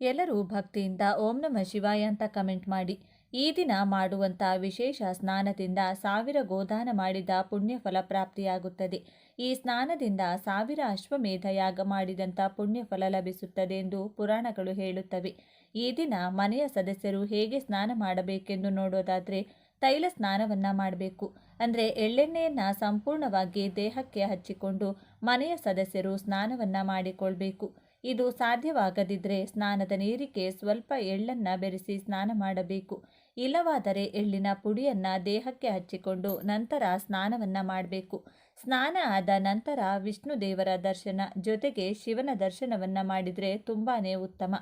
ಎಲ್ಲರೂ ಭಕ್ತಿಯಿಂದ ಓಂ ನಮಃ ಶಿವಾಯ ಅಂತ ಕಮೆಂಟ್ ಮಾಡಿ. ಈ ದಿನ ಮಾಡುವಂಥ ವಿಶೇಷ ಸ್ನಾನದಿಂದ 1000 ಗೋದಾನ ಮಾಡಿದ ಪುಣ್ಯ ಫಲ ಪ್ರಾಪ್ತಿಯಾಗುತ್ತದೆ. ಈ ಸ್ನಾನದಿಂದ 1000 ಅಶ್ವಮೇಧ ಯಾಗ ಮಾಡಿದಂಥ ಪುಣ್ಯ ಫಲ ಲಭಿಸುತ್ತದೆ ಎಂದು ಪುರಾಣಗಳು ಹೇಳುತ್ತವೆ. ಈ ದಿನ ಮನೆಯ ಸದಸ್ಯರು ಹೇಗೆ ಸ್ನಾನ ಮಾಡಬೇಕೆಂದು ನೋಡೋದಾದರೆ, ತೈಲ ಸ್ನಾನವನ್ನು ಮಾಡಬೇಕು. ಅಂದರೆ ಎಳ್ಳೆಣ್ಣೆಯನ್ನು ಸಂಪೂರ್ಣವಾಗಿ ದೇಹಕ್ಕೆ ಹಚ್ಚಿಕೊಂಡು ಮನೆಯ ಸದಸ್ಯರು ಸ್ನಾನವನ್ನು ಮಾಡಿಕೊಳ್ಬೇಕು. ಇದು ಸಾಧ್ಯವಾಗದಿದ್ದರೆ ಸ್ನಾನದ ನೀರಿಗೆ ಸ್ವಲ್ಪ ಎಳ್ಳನ್ನು ಬೆರೆಸಿ ಸ್ನಾನ ಮಾಡಬೇಕು. ಇಲ್ಲವಾದರೆ ಎಳ್ಳಿನ ಪುಡಿಯನ್ನು ದೇಹಕ್ಕೆ ಹಚ್ಚಿಕೊಂಡು ನಂತರ ಸ್ನಾನವನ್ನು ಮಾಡಬೇಕು. ಸ್ನಾನ ಆದ ನಂತರ ವಿಷ್ಣು ದೇವರ ದರ್ಶನ ಜೊತೆಗೆ ಶಿವನ ದರ್ಶನವನ್ನು ಮಾಡಿದರೆ ತುಂಬಾ ಉತ್ತಮ.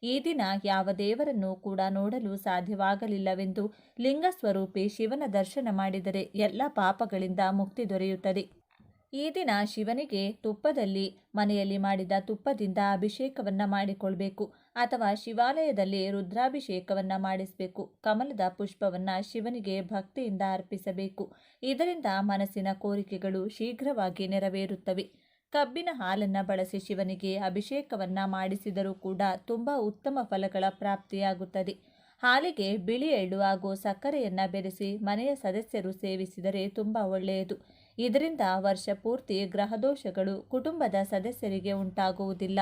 ಈ ದಿನ ಯಾವ ದೇವರನ್ನು ಕೂಡ ನೋಡಲು ಸಾಧ್ಯವಾಗಲಿಲ್ಲವೆಂದು ಲಿಂಗಸ್ವರೂಪಿ ಶಿವನ ದರ್ಶನ ಮಾಡಿದರೆ ಎಲ್ಲ ಪಾಪಗಳಿಂದ ಮುಕ್ತಿ ದೊರೆಯುತ್ತದೆ. ಈ ದಿನ ಶಿವನಿಗೆ ತುಪ್ಪದಲ್ಲಿ ಮನೆಯಲ್ಲಿ ಮಾಡಿದ ತುಪ್ಪದಿಂದ ಅಭಿಷೇಕವನ್ನು ಮಾಡಿಕೊಳ್ಬೇಕು ಅಥವಾ ಶಿವಾಲಯದಲ್ಲಿ ರುದ್ರಾಭಿಷೇಕವನ್ನು ಮಾಡಿಸಬೇಕು. ಕಮಲದ ಪುಷ್ಪವನ್ನು ಶಿವನಿಗೆ ಭಕ್ತಿಯಿಂದ ಅರ್ಪಿಸಬೇಕು. ಇದರಿಂದ ಮನಸ್ಸಿನ ಕೋರಿಕೆಗಳು ಶೀಘ್ರವಾಗಿ ನೆರವೇರುತ್ತವೆ. ಕಬ್ಬಿನ ಹಾಲನ್ನು ಬಳಸಿ ಶಿವನಿಗೆ ಅಭಿಷೇಕವನ್ನ ಮಾಡಿಸಿದರೂ ಕೂಡ ತುಂಬ ಉತ್ತಮ ಫಲಗಳ ಪ್ರಾಪ್ತಿಯಾಗುತ್ತದೆ. ಹಾಲಿಗೆ ಬಿಳಿ ಎಳ್ಳು ಹಾಗೂ ಸಕ್ಕರೆಯನ್ನು ಬೆರೆಸಿ ಮನೆಯ ಸದಸ್ಯರು ಸೇವಿಸಿದರೆ ತುಂಬ ಒಳ್ಳೆಯದು. ಇದರಿಂದ ವರ್ಷ ಪೂರ್ತಿ ಗ್ರಹದೋಷಗಳು ಕುಟುಂಬದ ಸದಸ್ಯರಿಗೆ ಉಂಟಾಗುವುದಿಲ್ಲ.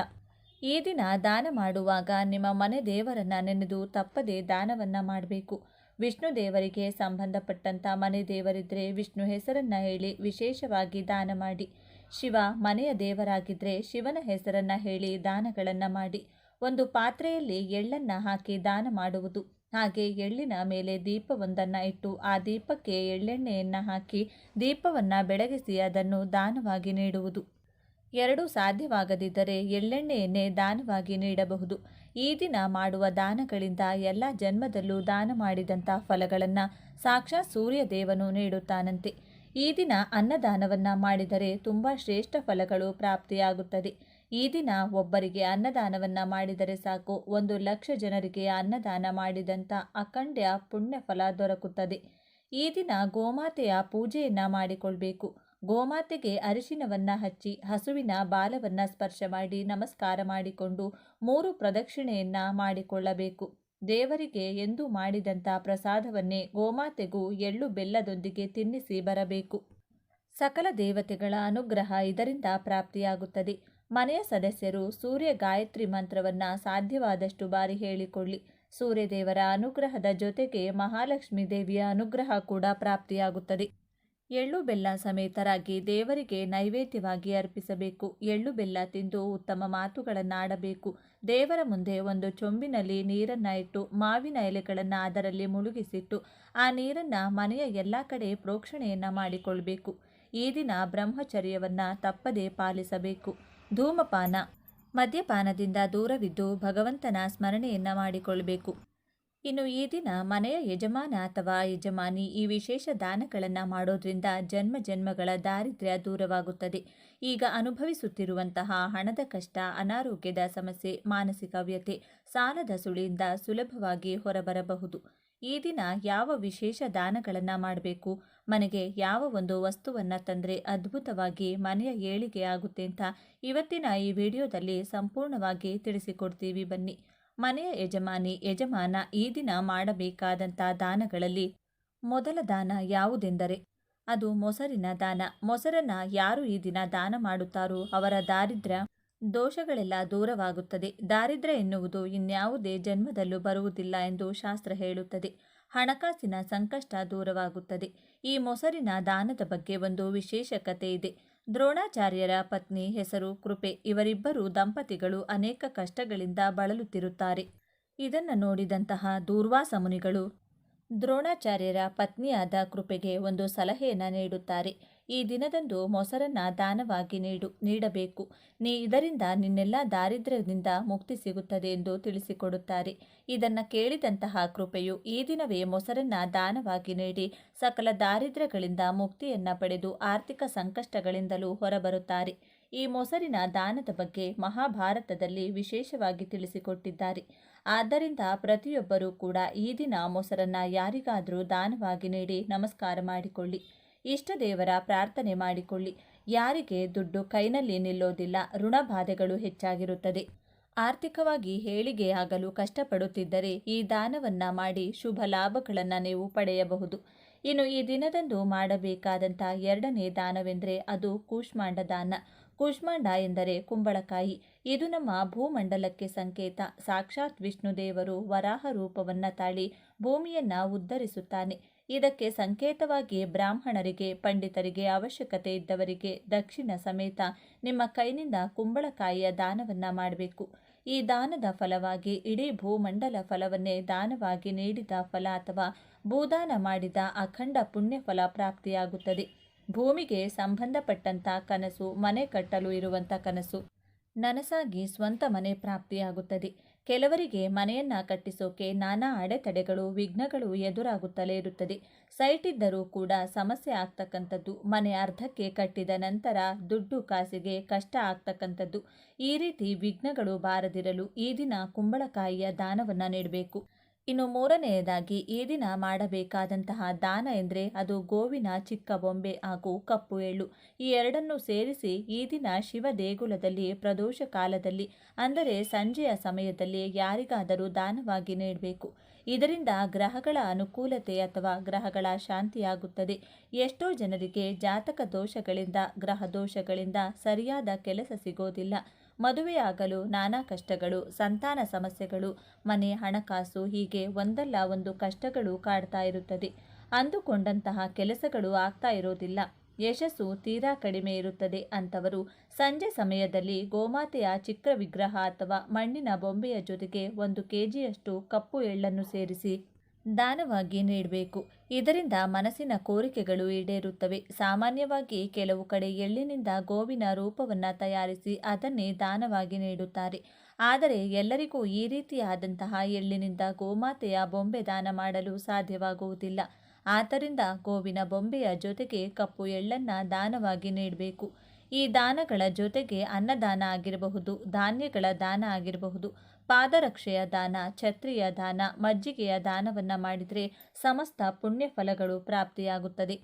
ಈ ದಿನ ದಾನ ಮಾಡುವಾಗ ನಿಮ್ಮ ಮನೆ ದೇವರನ್ನ ನೆನೆದು ತಪ್ಪದೆ ದಾನವನ್ನ ಮಾಡಬೇಕು. ವಿಷ್ಣು ದೇವರಿಗೆ ಸಂಬಂಧಪಟ್ಟಂತ ಮನೆ ದೇವರಿದ್ರೆ ವಿಷ್ಣು ಹೆಸರನ್ನ ಹೇಳಿ ವಿಶೇಷವಾಗಿ ದಾನ ಮಾಡಿ. ಶಿವ ಮನೆಯ ದೇವರಾಗಿದ್ರೆ ಶಿವನ ಹೆಸರನ್ನ ಹೇಳಿ ದಾನಗಳನ್ನು ಮಾಡಿ. ಒಂದು ಪಾತ್ರೆಯಲ್ಲಿ ಎಳ್ಳನ್ನ ಹಾಕಿ ದಾನ ಮಾಡುವುದು. ಹಾಗೆ ಎಳ್ಳಿನ ಮೇಲೆ ದೀಪವೊಂದನ್ನು ಇಟ್ಟು ಆ ದೀಪಕ್ಕೆ ಎಳ್ಳೆಣ್ಣೆಯನ್ನು ಹಾಕಿ ದೀಪವನ್ನು ಬೆಳಗಿಸಿ ಅದನ್ನು ದಾನವಾಗಿ ನೀಡುವುದು. ಎರಡೂ ಸಾಧ್ಯವಾಗದಿದ್ದರೆ ಎಳ್ಳೆಣ್ಣೆಯನ್ನೇ ದಾನವಾಗಿ ನೀಡಬಹುದು. ಈ ದಿನ ಮಾಡುವ ದಾನಗಳಿಂದ ಎಲ್ಲ ಜನ್ಮದಲ್ಲೂ ದಾನ ಮಾಡಿದಂಥ ಫಲಗಳನ್ನು ಸಾಕ್ಷಾತ್ ಸೂರ್ಯ ದೇವನು ನೀಡುತ್ತಾನಂತೆ. ಈ ದಿನ ಅನ್ನದಾನವನ್ನು ಮಾಡಿದರೆ ತುಂಬ ಶ್ರೇಷ್ಠ ಫಲಗಳು ಪ್ರಾಪ್ತಿಯಾಗುತ್ತದೆ. ಈ ದಿನ ಒಬ್ಬರಿಗೆ ಅನ್ನದಾನವನ್ನು ಮಾಡಿದರೆ ಸಾಕು, 1,00,000 ಜನರಿಗೆ ಅನ್ನದಾನ ಮಾಡಿದಂಥ ಅಖಂಡ ಪುಣ್ಯ ಫಲ ದೊರಕುತ್ತದೆ. ಈ ದಿನ ಗೋಮಾತೆಯ ಪೂಜೆಯನ್ನು ಮಾಡಿಕೊಳ್ಬೇಕು. ಗೋಮಾತೆಗೆ ಅರಿಶಿನವನ್ನು ಹಚ್ಚಿ ಹಸುವಿನ ಬಾಲವನ್ನು ಸ್ಪರ್ಶ ಮಾಡಿ ನಮಸ್ಕಾರ ಮಾಡಿಕೊಂಡು 3 ಪ್ರದಕ್ಷಿಣೆಯನ್ನು ಮಾಡಿಕೊಳ್ಳಬೇಕು. ದೇವರಿಗೆ ಎಂದು ಮಾಡಿದಂಥ ಪ್ರಸಾದವನ್ನೇ ಗೋಮಾತೆಗೂ ಎಳ್ಳು ಬೆಲ್ಲದೊಂದಿಗೆ ತಿನ್ನಿಸಿ ಬರಬೇಕು. ಸಕಲ ದೇವತೆಗಳ ಅನುಗ್ರಹ ಇದರಿಂದ ಪ್ರಾಪ್ತಿಯಾಗುತ್ತದೆ. ಮನೆಯ ಸದಸ್ಯರು ಸೂರ್ಯ ಗಾಯತ್ರಿ ಮಂತ್ರವನ್ನು ಸಾಧ್ಯವಾದಷ್ಟು ಬಾರಿ ಹೇಳಿಕೊಳ್ಳಿ. ಸೂರ್ಯದೇವರ ಅನುಗ್ರಹದ ಜೊತೆಗೆ ಮಹಾಲಕ್ಷ್ಮೀ ದೇವಿಯ ಅನುಗ್ರಹ ಕೂಡ ಪ್ರಾಪ್ತಿಯಾಗುತ್ತದೆ. ಎಳ್ಳು ಬೆಲ್ಲ ಸಮೇತರಾಗಿ ದೇವರಿಗೆ ನೈವೇದ್ಯವಾಗಿ ಅರ್ಪಿಸಬೇಕು. ಎಳ್ಳು ಬೆಲ್ಲ ತಿಂದು ಉತ್ತಮ ಮಾತುಗಳನ್ನಾಡಬೇಕು. ದೇವರ ಮುಂದೆ ಒಂದು ಚೊಂಬಿನಲ್ಲಿ ನೀರನ್ನು ಇಟ್ಟು ಮಾವಿನ ಎಲೆಗಳನ್ನು ಅದರಲ್ಲಿ ಮುಳುಗಿಸಿಟ್ಟು ಆ ನೀರನ್ನು ಮನೆಯ ಎಲ್ಲ ಕಡೆ ಪ್ರೋಕ್ಷಣೆಯನ್ನು ಮಾಡಿಕೊಳ್ಬೇಕು. ಈ ದಿನ ಬ್ರಹ್ಮಚರ್ಯವನ್ನು ತಪ್ಪದೇ ಪಾಲಿಸಬೇಕು. ಧೂಮಪಾನ ಮದ್ಯಪಾನದಿಂದ ದೂರವಿದ್ದು ಭಗವಂತನ ಸ್ಮರಣೆಯನ್ನು ಮಾಡಿಕೊಳ್ಬೇಕು. ಇನ್ನು ಈ ದಿನ ಮನೆಯ ಯಜಮಾನ ಅಥವಾ ಯಜಮಾನಿ ಈ ವಿಶೇಷ ದಾನಗಳನ್ನು ಮಾಡೋದ್ರಿಂದ ಜನ್ಮ ಜನ್ಮಗಳ ದಾರಿದ್ರ್ಯ ದೂರವಾಗುತ್ತದೆ. ಈಗ ಅನುಭವಿಸುತ್ತಿರುವಂತಹ ಹಣದ ಕಷ್ಟ, ಅನಾರೋಗ್ಯದ ಸಮಸ್ಯೆ, ಮಾನಸಿಕ ವ್ಯಥೆ, ಸಾಲದ ಸುಳಿಯಿಂದ ಸುಲಭವಾಗಿ ಹೊರಬರಬಹುದು. ಈ ದಿನ ಯಾವ ವಿಶೇಷ ದಾನಗಳನ್ನು ಮಾಡಬೇಕು, ಮನೆಗೆ ಯಾವ ಒಂದು ವಸ್ತುವನ್ನು ತಂದರೆ ಅದ್ಭುತವಾಗಿ ಮನೆಯ ಏಳಿಗೆ ಆಗುತ್ತೆ ಅಂತ ಇವತ್ತಿನ ಈ ವಿಡಿಯೋದಲ್ಲಿ ಸಂಪೂರ್ಣವಾಗಿ ತಿಳಿಸಿಕೊಡ್ತೀವಿ ಬನ್ನಿ. ಮನೆಯ ಯಜಮಾನ ಈ ದಿನ ಮಾಡಬೇಕಾದಂಥ ದಾನಗಳಲ್ಲಿ ಮೊದಲ ದಾನ ಯಾವುದೆಂದರೆ ಅದು ಮೊಸರಿನ ದಾನ. ಮೊಸರನ್ನು ಯಾರು ಈ ದಿನ ದಾನ ಮಾಡುತ್ತಾರೋ ಅವರ ದಾರಿದ್ರ್ಯ ದೋಷಗಳೆಲ್ಲ ದೂರವಾಗುತ್ತದೆ. ದಾರಿದ್ರ್ಯ ಎನ್ನುವುದು ಇನ್ಯಾವುದೇ ಜನ್ಮದಲ್ಲೂ ಬರುವುದಿಲ್ಲ ಎಂದು ಶಾಸ್ತ್ರ ಹೇಳುತ್ತದೆ. ಹಣಕಾಸಿನ ಸಂಕಷ್ಟ ದೂರವಾಗುತ್ತದೆ. ಈ ಮೊಸರಿನ ದಾನದ ಬಗ್ಗೆ ಒಂದು ವಿಶೇಷ ಕಥೆ ಇದೆ. ದ್ರೋಣಾಚಾರ್ಯರ ಪತ್ನಿ ಹೆಸರು ಕೃಪೆ. ಇವರಿಬ್ಬರು ದಂಪತಿಗಳು ಅನೇಕ ಕಷ್ಟಗಳಿಂದ ಬಳಲುತ್ತಿರುತ್ತಾರೆ. ಇದನ್ನು ನೋಡಿದಂತಹ ದೂರ್ವಾಸ ಮುನಿಗಳು ದ್ರೋಣಾಚಾರ್ಯರ ಪತ್ನಿಯಾದ ಕೃಪೆಗೆ ಒಂದು ಸಲಹೆಯನ್ನು ನೀಡುತ್ತಾರೆ. ಈ ದಿನದಂದು ಮೊಸರನ್ನು ದಾನವಾಗಿ ನೀಡಬೇಕು. ಇದರಿಂದ ನಿನ್ನೆಲ್ಲ ದಾರಿದ್ರ್ಯದಿಂದ ಮುಕ್ತಿ ಸಿಗುತ್ತದೆ ಎಂದು ತಿಳಿಸಿಕೊಡುತ್ತಾರೆ. ಇದನ್ನು ಕೇಳಿದಂತಹ ಕೃಪೆಯು ಈ ದಿನವೇ ಮೊಸರನ್ನು ದಾನವಾಗಿ ನೀಡಿ ಸಕಲ ದಾರಿದ್ರ್ಯಗಳಿಂದ ಮುಕ್ತಿಯನ್ನು ಪಡೆದು ಆರ್ಥಿಕ ಸಂಕಷ್ಟಗಳಿಂದಲೂ ಹೊರಬರುತ್ತಾರೆ. ಈ ಮೊಸರಿನ ದಾನದ ಬಗ್ಗೆ ಮಹಾಭಾರತದಲ್ಲಿ ವಿಶೇಷವಾಗಿ ತಿಳಿಸಿಕೊಟ್ಟಿದ್ದಾರೆ. ಆದ್ದರಿಂದ ಪ್ರತಿಯೊಬ್ಬರೂ ಕೂಡ ಈ ದಿನ ಮೊಸರನ್ನು ಯಾರಿಗಾದರೂ ದಾನವಾಗಿ ನೀಡಿ ನಮಸ್ಕಾರ ಮಾಡಿಕೊಳ್ಳಿ. ಇಷ್ಟ ದೇವರ ಪ್ರಾರ್ಥನೆ ಮಾಡಿಕೊಳ್ಳಿ. ಯಾರಿಗೆ ದುಡ್ಡು ಕೈನಲ್ಲಿ ನಿಲ್ಲೋದಿಲ್ಲ, ಋಣಬಾಧೆಗಳು ಹೆಚ್ಚಾಗಿರುತ್ತದೆ, ಆರ್ಥಿಕವಾಗಿ ಏಳಿಗೆಯಾಗಲು ಕಷ್ಟಪಡುತ್ತಿದ್ದರೆ ಈ ದಾನವನ್ನು ಮಾಡಿ ಶುಭ ಲಾಭಗಳನ್ನು ನೀವು ಪಡೆಯಬಹುದು. ಇನ್ನು ಈ ದಿನದಂದು ಮಾಡಬೇಕಾದಂಥ ಎರಡನೇ ದಾನವೆಂದರೆ ಅದು ಕೂಷ್ಮಾಂಡ ದಾನ. ಕೂಷ್ಮಾಂಡ ಎಂದರೆ ಕುಂಬಳಕಾಯಿ. ಇದು ನಮ್ಮ ಭೂಮಂಡಲಕ್ಕೆ ಸಂಕೇತ. ಸಾಕ್ಷಾತ್ ವಿಷ್ಣು ದೇವರು ವರಾಹ ರೂಪವನ್ನು ತಾಳಿ ಭೂಮಿಯನ್ನು ಉದ್ಧರಿಸುತ್ತಾನೆ. ಇದಕ್ಕೆ ಸಂಕೇತವಾಗಿ ಬ್ರಾಹ್ಮಣರಿಗೆ, ಪಂಡಿತರಿಗೆ, ಅವಶ್ಯಕತೆ ಇದ್ದವರಿಗೆ ದಕ್ಷಿಣ ಸಮೇತ ನಿಮ್ಮ ಕೈನಿಂದ ಕುಂಬಳಕಾಯಿಯ ದಾನವನ್ನು ಮಾಡಬೇಕು. ಈ ದಾನದ ಫಲವಾಗಿ ಇಡೀ ಭೂಮಂಡಲ ಫಲವನ್ನೇ ದಾನವಾಗಿ ನೀಡಿದ ಫಲ ಅಥವಾ ಭೂದಾನ ಮಾಡಿದ ಅಖಂಡ ಪುಣ್ಯ ಫಲ ಪ್ರಾಪ್ತಿಯಾಗುತ್ತದೆ. ಭೂಮಿಗೆ ಸಂಬಂಧಪಟ್ಟಂಥ ಕನಸು, ಮನೆ ಕಟ್ಟಲು ಇರುವಂಥ ಕನಸು ನನಸಾಗಿ ಸ್ವಂತ ಮನೆ ಪ್ರಾಪ್ತಿಯಾಗುತ್ತದೆ. ಕೆಲವರಿಗೆ ಮನೆಯನ್ನು ಕಟ್ಟಿಸೋಕೆ ನಾನಾ ಅಡೆತಡೆಗಳು, ವಿಘ್ನಗಳು ಎದುರಾಗುತ್ತಲೇ ಇರುತ್ತದೆ. ಸೈಟ್ ಇದ್ದರೂ ಕೂಡ ಸಮಸ್ಯೆ ಆಗ್ತಕ್ಕಂಥದ್ದು, ಮನೆ ಅರ್ಧಕ್ಕೆ ಕಟ್ಟಿದ ನಂತರ ದುಡ್ಡು ಕಾಸಿಗೆ ಕಷ್ಟ ಆಗ್ತಕ್ಕಂಥದ್ದು, ಈ ರೀತಿ ವಿಘ್ನಗಳು ಬಾರದಿರಲು ಈ ದಿನ ಕುಂಬಳಕಾಯಿಯ ದಾನವನ್ನು ನೀಡಬೇಕು. ಇನ್ನು ಮೂರನೆಯದಾಗಿ ಈ ದಿನ ಮಾಡಬೇಕಾದಂತಹ ದಾನ ಎಂದರೆ ಅದು ಗೋವಿನ ಚಿಕ್ಕ ಬೊಂಬೆ ಹಾಗೂ ಕಪ್ಪು ಎಳ್ಳು. ಈ ಎರಡನ್ನು ಸೇರಿಸಿ ಈ ದಿನ ಶಿವ ದೇಗುಲದಲ್ಲಿ ಪ್ರದೋಷ ಕಾಲದಲ್ಲಿ ಅಂದರೆ ಸಂಜೆಯ ಸಮಯದಲ್ಲಿ ಯಾರಿಗಾದರೂ ದಾನವಾಗಿ ನೀಡಬೇಕು. ಇದರಿಂದ ಗ್ರಹಗಳ ಅನುಕೂಲತೆ ಅಥವಾ ಗ್ರಹಗಳ ಶಾಂತಿಯಾಗುತ್ತದೆ. ಎಷ್ಟೋ ಜನರಿಗೆ ಜಾತಕ ದೋಷಗಳಿಂದ ಗ್ರಹ ದೋಷಗಳಿಂದ ಸರಿಯಾದ ಕೆಲಸ ಸಿಗೋದಿಲ್ಲ. ಮದುವೆಯಾಗಲು ನಾನಾ ಕಷ್ಟಗಳು, ಸಂತಾನ ಸಮಸ್ಯೆಗಳು, ಮನೆ, ಹಣಕಾಸು ಹೀಗೆ ಒಂದಲ್ಲ ಒಂದು ಕಷ್ಟಗಳು ಕಾಡ್ತಾ ಇರುತ್ತದೆ. ಅಂದುಕೊಂಡಂತಹ ಕೆಲಸಗಳು ಆಗ್ತಾ ಇರೋದಿಲ್ಲ. ಯಶಸ್ಸು ತೀರಾ ಕಡಿಮೆ ಇರುತ್ತದೆ. ಅಂಥವರು ಸಂಜೆ ಸಮಯದಲ್ಲಿ ಗೋಮಾತೆಯ ಚಿಕ್ಕ ವಿಗ್ರಹ ಅಥವಾ ಮಣ್ಣಿನ ಬೊಂಬೆಯ ಜೊತೆಗೆ 1 ಕೆಜಿಯಷ್ಟು ಕಪ್ಪು ಎಳ್ಳನ್ನು ಸೇರಿಸಿ ದಾನವಾಗಿ ನೀಡಬೇಕು. ಇದರಿಂದ ಮನಸ್ಸಿನ ಕೋರಿಕೆಗಳು ಈಡೇರುತ್ತವೆ. ಸಾಮಾನ್ಯವಾಗಿ ಕೆಲವು ಕಡೆ ಎಳ್ಳಿನಿಂದ ಗೋವಿನ ರೂಪವನ್ನು ತಯಾರಿಸಿ ಅದನ್ನೇ ದಾನವಾಗಿ ನೀಡುತ್ತಾರೆ. ಆದರೆ ಎಲ್ಲರಿಗೂ ಈ ರೀತಿಯಾದಂತಹ ಎಳ್ಳಿನಿಂದ ಗೋಮಾತೆಯ ಬೊಂಬೆ ದಾನ ಮಾಡಲು ಸಾಧ್ಯವಾಗುವುದಿಲ್ಲ. ಆದ್ದರಿಂದ ಗೋವಿನ ಬೊಂಬೆಯ ಜೊತೆಗೆ ಕಪ್ಪು ಎಳ್ಳನ್ನು ದಾನವಾಗಿ ನೀಡಬೇಕು. ಈ ದಾನಗಳ ಜೊತೆಗೆ ಅನ್ನದಾನ ಆಗಿರಬಹುದು, ಧಾನ್ಯಗಳ ದಾನ ಆಗಿರಬಹುದು, ಪಾದರಕ್ಷೆಯ ದಾನ, ಛತ್ರಿಯ ದಾನ, ಮಜ್ಜಿಗೆಯ ದಾನವನ್ನು ಮಾಡಿದರೆ ಸಮಸ್ತ ಪುಣ್ಯ ಫಲಗಳು ಪ್ರಾಪ್ತಿಯಾಗುತ್ತದೆ.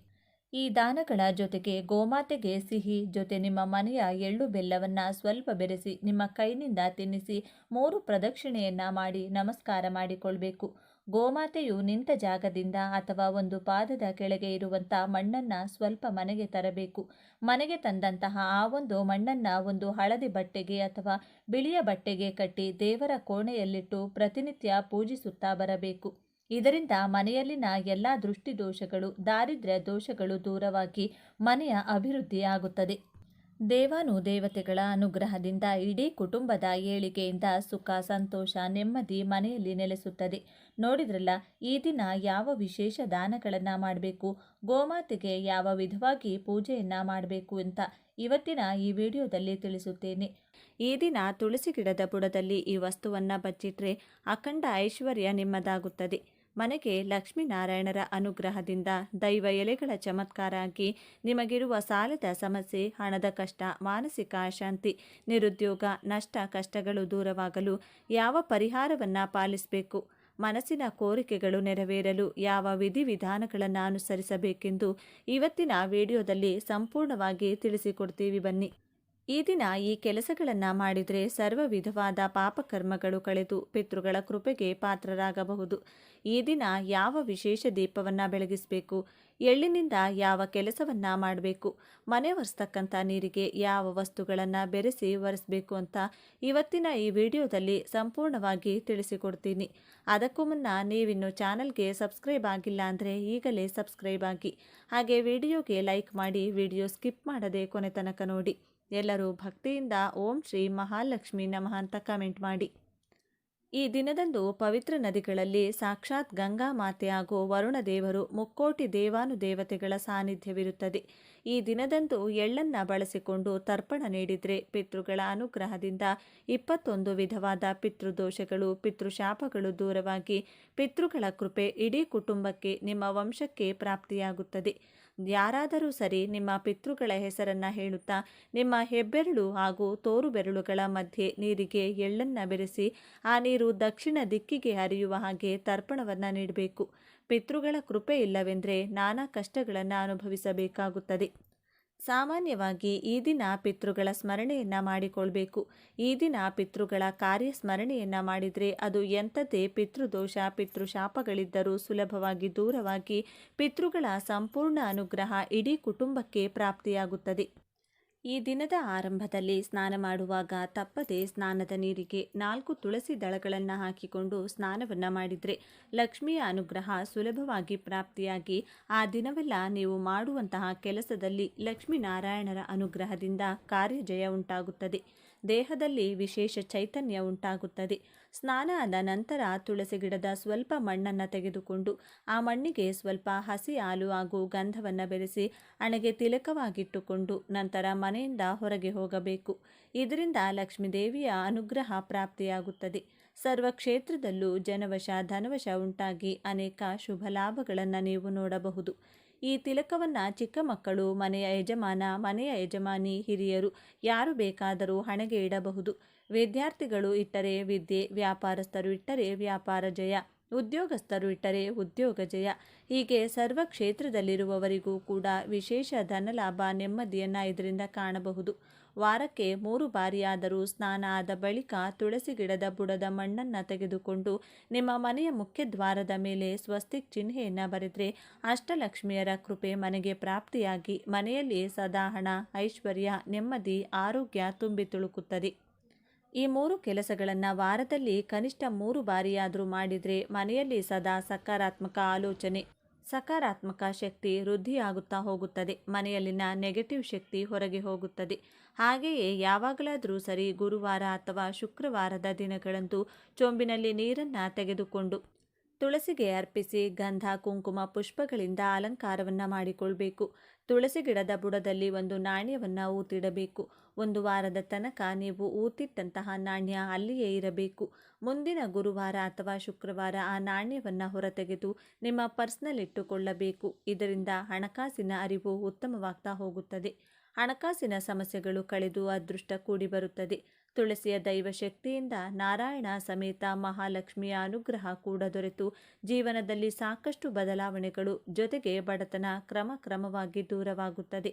ಈ ದಾನಗಳ ಜೊತೆಗೆ ಗೋಮಾತೆಗೆ ಸಿಹಿ ಜೊತೆ ನಿಮ್ಮ ಮನೆಯ ಎಳ್ಳು ಬೆಲ್ಲವನ್ನು ಸ್ವಲ್ಪ ಬೆರೆಸಿ ನಿಮ್ಮ ಕೈನಿಂದ ತಿನ್ನಿಸಿ 3 ಪ್ರದಕ್ಷಿಣೆಯನ್ನು ಮಾಡಿ ನಮಸ್ಕಾರ ಮಾಡಿಕೊಳ್ಬೇಕು. ಗೋಮಾತೆಯು ನಿಂತ ಜಾಗದಿಂದ ಅಥವಾ ಒಂದು ಪಾದದ ಕೆಳಗೆ ಇರುವಂಥ ಮಣ್ಣನ್ನು ಸ್ವಲ್ಪ ಮನೆಗೆ ತರಬೇಕು. ಮನೆಗೆ ತಂದಂತಹ ಆ ಒಂದು ಮಣ್ಣನ್ನು ಒಂದು ಹಳದಿ ಬಟ್ಟೆಗೆ ಅಥವಾ ಬಿಳಿಯ ಬಟ್ಟೆಗೆ ಕಟ್ಟಿ ದೇವರ ಕೋಣೆಯಲ್ಲಿಟ್ಟು ಪ್ರತಿನಿತ್ಯ ಪೂಜಿಸುತ್ತಾ ಬರಬೇಕು. ಇದರಿಂದ ಮನೆಯಲ್ಲಿನ ಎಲ್ಲ ದೃಷ್ಟಿ ದೋಷಗಳು, ದಾರಿದ್ರ್ಯ ದೋಷಗಳು ದೂರವಾಗಿ ಮನೆಯ ಅಭಿವೃದ್ಧಿಯಾಗುತ್ತದೆ. ದೇವಾನುದೇವತೆಗಳ ಅನುಗ್ರಹದಿಂದ ಇಡೀ ಕುಟುಂಬದ ಏಳಿಗೆಯಿಂದ ಸುಖ, ಸಂತೋಷ, ನೆಮ್ಮದಿ ಮನೆಯಲ್ಲಿ ನೆಲೆಸುತ್ತದೆ. ನೋಡಿದ್ರಲ್ಲ, ಈ ದಿನ ಯಾವ ವಿಶೇಷ ದಾನಗಳನ್ನು ಮಾಡಬೇಕು, ಗೋಮಾತೆಗೆ ಯಾವ ವಿಧವಾಗಿ ಪೂಜೆಯನ್ನು ಮಾಡಬೇಕು ಅಂತ ಇವತ್ತಿನ ಈ ವಿಡಿಯೋದಲ್ಲಿ ತಿಳಿಸುತ್ತೇನೆ. ಈ ದಿನ ತುಳಸಿ ಗಿಡದ ಬುಡದಲ್ಲಿ ಈ ವಸ್ತುವನ್ನು ಬಚ್ಚಿಟ್ರೆ ಅಖಂಡ ಐಶ್ವರ್ಯ ನಿಮ್ಮದಾಗುತ್ತದೆ. ಮನೆಗೆ ಲಕ್ಷ್ಮೀನಾರಾಯಣರ ಅನುಗ್ರಹದಿಂದ ದೈವ ಎಲೆಗಳ ಚಮತ್ಕಾರ ಆಗಿ ನಿಮಗಿರುವ ಸಾಲದ ಸಮಸ್ಯೆ, ಹಣದ ಕಷ್ಟ, ಮಾನಸಿಕ ಅಶಾಂತಿ, ನಿರುದ್ಯೋಗ, ನಷ್ಟ, ಕಷ್ಟಗಳು ದೂರವಾಗಲು ಯಾವ ಪರಿಹಾರವನ್ನು ಪಾಲಿಸಬೇಕು, ಮನಸ್ಸಿನ ಕೋರಿಕೆಗಳು ನೆರವೇರಲು ಯಾವ ವಿಧಿವಿಧಾನಗಳನ್ನು ಅನುಸರಿಸಬೇಕೆಂದು ಇವತ್ತಿನ ವಿಡಿಯೋದಲ್ಲಿ ಸಂಪೂರ್ಣವಾಗಿ ತಿಳಿಸಿಕೊಡ್ತೀವಿ ಬನ್ನಿ. ಈ ದಿನ ಈ ಕೆಲಸಗಳನ್ನು ಮಾಡಿದರೆ ಸರ್ವ ವಿಧವಾದ ಪಾಪಕರ್ಮಗಳು ಕಳೆದು ಪಿತೃಗಳ ಕೃಪೆಗೆ ಪಾತ್ರರಾಗಬಹುದು. ಈ ದಿನ ಯಾವ ವಿಶೇಷ ದೀಪವನ್ನು ಬೆಳಗಿಸಬೇಕು, ಎಳ್ಳಿನಿಂದ ಯಾವ ಕೆಲಸವನ್ನು ಮಾಡಬೇಕು, ಮನೆ ಒರೆಸ್ತಕ್ಕಂಥ ನೀರಿಗೆ ಯಾವ ವಸ್ತುಗಳನ್ನು ಬೆರೆಸಿ ಒರೆಸಬೇಕು ಅಂತ ಇವತ್ತಿನ ಈ ವಿಡಿಯೋದಲ್ಲಿ ಸಂಪೂರ್ಣವಾಗಿ ತಿಳಿಸಿಕೊಡ್ತೀನಿ. ಅದಕ್ಕೂ ಮುನ್ನ ನೀವಿನ್ನು ಚಾನಲ್ಗೆ ಸಬ್ಸ್ಕ್ರೈಬ್ ಆಗಿಲ್ಲ ಅಂದರೆ ಈಗಲೇ ಸಬ್ಸ್ಕ್ರೈಬ್ ಆಗಿ, ಹಾಗೆ ವಿಡಿಯೋಗೆ ಲೈಕ್ ಮಾಡಿ, ವಿಡಿಯೋ ಸ್ಕಿಪ್ ಮಾಡದೆ ಕೊನೆ ತನಕ ನೋಡಿ. ಎಲ್ಲರೂ ಭಕ್ತಿಯಿಂದ ಓಂ ಶ್ರೀ ಮಹಾಲಕ್ಷ್ಮಿ ನಮಃ ಅಂತ ಕಮೆಂಟ್ ಮಾಡಿ. ಈ ದಿನದಂದು ಪವಿತ್ರ ನದಿಗಳಲ್ಲಿ ಸಾಕ್ಷಾತ್ ಗಂಗಾ ಮಾತೆ ಹಾಗೂ ವರುಣ ದೇವರು, ಮುಕ್ಕೋಟಿ ದೇವಾನುದೇವತೆಗಳ ಸಾನ್ನಿಧ್ಯವಿರುತ್ತದೆ. ಈ ದಿನದಂದು ಎಳ್ಳನ್ನು ಬಳಸಿಕೊಂಡು ತರ್ಪಣ ನೀಡಿದರೆ ಪಿತೃಗಳ ಅನುಗ್ರಹದಿಂದ 21 ವಿಧವಾದ ಪಿತೃದೋಷಗಳು, ಪಿತೃಶಾಪಗಳು ದೂರವಾಗಿ ಪಿತೃಗಳ ಕೃಪೆ ಇಡೀ ಕುಟುಂಬಕ್ಕೆ, ನಿಮ್ಮ ವಂಶಕ್ಕೆ ಪ್ರಾಪ್ತಿಯಾಗುತ್ತದೆ. ಯಾರಾದರೂ ಸರಿ ನಿಮ್ಮ ಪಿತೃಗಳ ಹೆಸರನ್ನು ಹೇಳುತ್ತಾ ನಿಮ್ಮ ಹೆಬ್ಬೆರಳು ಹಾಗೂ ತೋರು ಬೆರಳುಗಳ ಮಧ್ಯೆ ನೀರಿಗೆ ಎಳ್ಳನ್ನು ಬೆರೆಸಿ ಆ ನೀರು ದಕ್ಷಿಣ ದಿಕ್ಕಿಗೆ ಹರಿಯುವ ಹಾಗೆ ತರ್ಪಣವನ್ನು ನೀಡಬೇಕು. ಪಿತೃಗಳ ಕೃಪೆ ಇಲ್ಲವೆಂದರೆ ನಾನಾ ಕಷ್ಟಗಳನ್ನು ಅನುಭವಿಸಬೇಕಾಗುತ್ತದೆ. ಸಾಮಾನ್ಯವಾಗಿ ಈ ದಿನ ಪಿತೃಗಳ ಸ್ಮರಣೆಯನ್ನು ಮಾಡಿಕೊಳ್ಬೇಕು. ಈ ದಿನ ಪಿತೃಗಳ ಕಾರ್ಯ ಸ್ಮರಣೆಯನ್ನು ಮಾಡಿದರೆ ಅದು ಎಂಥದ್ದೇ ಪಿತೃದೋಷ, ಪಿತೃಶಾಪಗಳಿದ್ದರೂ ಸುಲಭವಾಗಿ ದೂರವಾಗಿ ಪಿತೃಗಳ ಸಂಪೂರ್ಣ ಅನುಗ್ರಹ ಇಡೀ ಕುಟುಂಬಕ್ಕೆ ಪ್ರಾಪ್ತಿಯಾಗುತ್ತದೆ. ಈ ದಿನದ ಆರಂಭದಲ್ಲಿ ಸ್ನಾನ ಮಾಡುವಾಗ ತಪ್ಪದೆ ಸ್ನಾನದ ನೀರಿಗೆ 4 ತುಳಸಿ ದಳಗಳನ್ನು ಹಾಕಿಕೊಂಡು ಸ್ನಾನವನ್ನು ಮಾಡಿದರೆ ಲಕ್ಷ್ಮಿಯ ಅನುಗ್ರಹ ಸುಲಭವಾಗಿ ಪ್ರಾಪ್ತಿಯಾಗಿ ಆ ದಿನವೆಲ್ಲ ನೀವು ಮಾಡುವಂತಹ ಕೆಲಸದಲ್ಲಿ ಲಕ್ಷ್ಮೀನಾರಾಯಣರ ಅನುಗ್ರಹದಿಂದ ಕಾರ್ಯಜಯ ಉಂಟಾಗುತ್ತದೆ. ದೇಹದಲ್ಲಿ ವಿಶೇಷ ಚೈತನ್ಯ ಉಂಟಾಗುತ್ತದೆ. ಸ್ನಾನ ಆದ ನಂತರ ತುಳಸಿ ಗಿಡದ ಸ್ವಲ್ಪ ಮಣ್ಣನ್ನು ತೆಗೆದುಕೊಂಡು ಆ ಮಣ್ಣಿಗೆ ಸ್ವಲ್ಪ ಹಸಿ ಹಾಲು ಹಾಗೂ ಗಂಧವನ್ನು ಬೆರೆಸಿ ಹಣೆಗೆ ತಿಲಕವಾಗಿಟ್ಟುಕೊಂಡು ನಂತರ ಮನೆಯಿಂದ ಹೊರಗೆ ಹೋಗಬೇಕು. ಇದರಿಂದ ಲಕ್ಷ್ಮೀದೇವಿಯ ಅನುಗ್ರಹ ಪ್ರಾಪ್ತಿಯಾಗುತ್ತದೆ. ಸರ್ವ ಕ್ಷೇತ್ರದಲ್ಲೂ ಜನವಶ ಧನವಶ ಉಂಟಾಗಿ ಅನೇಕ ಶುಭ ಲಾಭಗಳನ್ನು ನೀವು ನೋಡಬಹುದು. ಈ ತಿಲಕವನ್ನು ಚಿಕ್ಕ ಮಕ್ಕಳು, ಮನೆಯ ಯಜಮಾನ, ಮನೆಯ ಯಜಮಾನಿ, ಹಿರಿಯರು ಯಾರು ಬೇಕಾದರೂ ಹಣೆಗೆ ಇಡಬಹುದು. ವಿದ್ಯಾರ್ಥಿಗಳು ಇಟ್ಟರೆ ವಿದ್ಯೆ, ವ್ಯಾಪಾರಸ್ಥರು ಇಟ್ಟರೆ ವ್ಯಾಪಾರ ಜಯ, ಉದ್ಯೋಗಸ್ಥರು ಇಟ್ಟರೆ ಉದ್ಯೋಗ ಜಯ. ಹೀಗೆ ಸರ್ವ ಕ್ಷೇತ್ರದಲ್ಲಿರುವವರಿಗೂ ಕೂಡ ವಿಶೇಷ ಧನಲಾಭ ನೆಮ್ಮದಿಯನ್ನು ಇದರಿಂದ ಕಾಣಬಹುದು. ವಾರಕ್ಕೆ 3 ಬಾರಿಯಾದರೂ ಸ್ನಾನ ಆದ ಬಳಿಕ ತುಳಸಿ ಗಿಡದ ಬುಡದ ಮಣ್ಣನ್ನು ತೆಗೆದುಕೊಂಡು ನಿಮ್ಮ ಮನೆಯ ಮುಖ್ಯ ದ್ವಾರದ ಮೇಲೆ ಸ್ವಸ್ತಿಕ್ ಚಿಹ್ನೆಯನ್ನು ಬರೆದರೆ ಅಷ್ಟಲಕ್ಷ್ಮಿಯರ ಕೃಪೆ ಮನೆಗೆ ಪ್ರಾಪ್ತಿಯಾಗಿ ಮನೆಯಲ್ಲಿ ಸದಾ ಹಣ, ಐಶ್ವರ್ಯ, ನೆಮ್ಮದಿ, ಆರೋಗ್ಯ ತುಂಬಿ ತುಳುಕುತ್ತದೆ. ಈ 3 ಕೆಲಸಗಳನ್ನು ವಾರದಲ್ಲಿ ಕನಿಷ್ಠ 3 ಬಾರಿಯಾದರೂ ಮಾಡಿದರೆ ಮನೆಯಲ್ಲಿ ಸದಾ ಸಕಾರಾತ್ಮಕ ಆಲೋಚನೆ, ಸಕಾರಾತ್ಮಕ ಶಕ್ತಿ ವೃದ್ಧಿಯಾಗುತ್ತಾ ಹೋಗುತ್ತದೆ. ಮನೆಯಲ್ಲಿನ ನೆಗೆಟಿವ್ ಶಕ್ತಿ ಹೊರಗೆ ಹೋಗುತ್ತದೆ. ಹಾಗೆಯೇ ಯಾವಾಗಲಾದರೂ ಸರಿ ಗುರುವಾರ ಅಥವಾ ಶುಕ್ರವಾರದ ದಿನಗಳಂದು ಚೊಂಬಿನಲ್ಲಿ ನೀರನ್ನು ತೆಗೆದುಕೊಂಡು ತುಳಸಿಗೆ ಅರ್ಪಿಸಿ ಗಂಧ, ಕುಂಕುಮ, ಪುಷ್ಪಗಳಿಂದ ಅಲಂಕಾರವನ್ನು ಮಾಡಿಕೊಳ್ಬೇಕು. ತುಳಸಿ ಗಿಡದ ಬುಡದಲ್ಲಿ ಒಂದು ನಾಣ್ಯವನ್ನು ಊತಿಡಬೇಕು. 1 ವಾರದ ತನಕ ನೀವು ಊತಿಟ್ಟಂತಹ ನಾಣ್ಯ ಅಲ್ಲಿಯೇ ಇರಬೇಕು. ಮುಂದಿನ ಗುರುವಾರ ಅಥವಾ ಶುಕ್ರವಾರ ಆ ನಾಣ್ಯವನ್ನು ಹೊರತೆಗೆದು ನಿಮ್ಮ ಪರ್ಸ್ನಲ್ಲಿಟ್ಟುಕೊಳ್ಳಬೇಕು. ಇದರಿಂದ ಹಣಕಾಸಿನ ಅರಿವು ಉತ್ತಮವಾಗ್ತಾ ಹೋಗುತ್ತದೆ. ಹಣಕಾಸಿನ ಸಮಸ್ಯೆಗಳು ಕಳೆದು ಅದೃಷ್ಟ ಕೂಡಿ ಬರುತ್ತದೆ. ತುಳಸಿಯ ದೈವ ಶಕ್ತಿಯಿಂದ ನಾರಾಯಣ ಸಮೇತ ಮಹಾಲಕ್ಷ್ಮಿಯ ಅನುಗ್ರಹ ಕೂಡ ದೊರೆತು ಜೀವನದಲ್ಲಿ ಸಾಕಷ್ಟು ಬದಲಾವಣೆಗಳು, ಜೊತೆಗೆ ಬಡತನ ಕ್ರಮವಾಗಿ ದೂರವಾಗುತ್ತದೆ.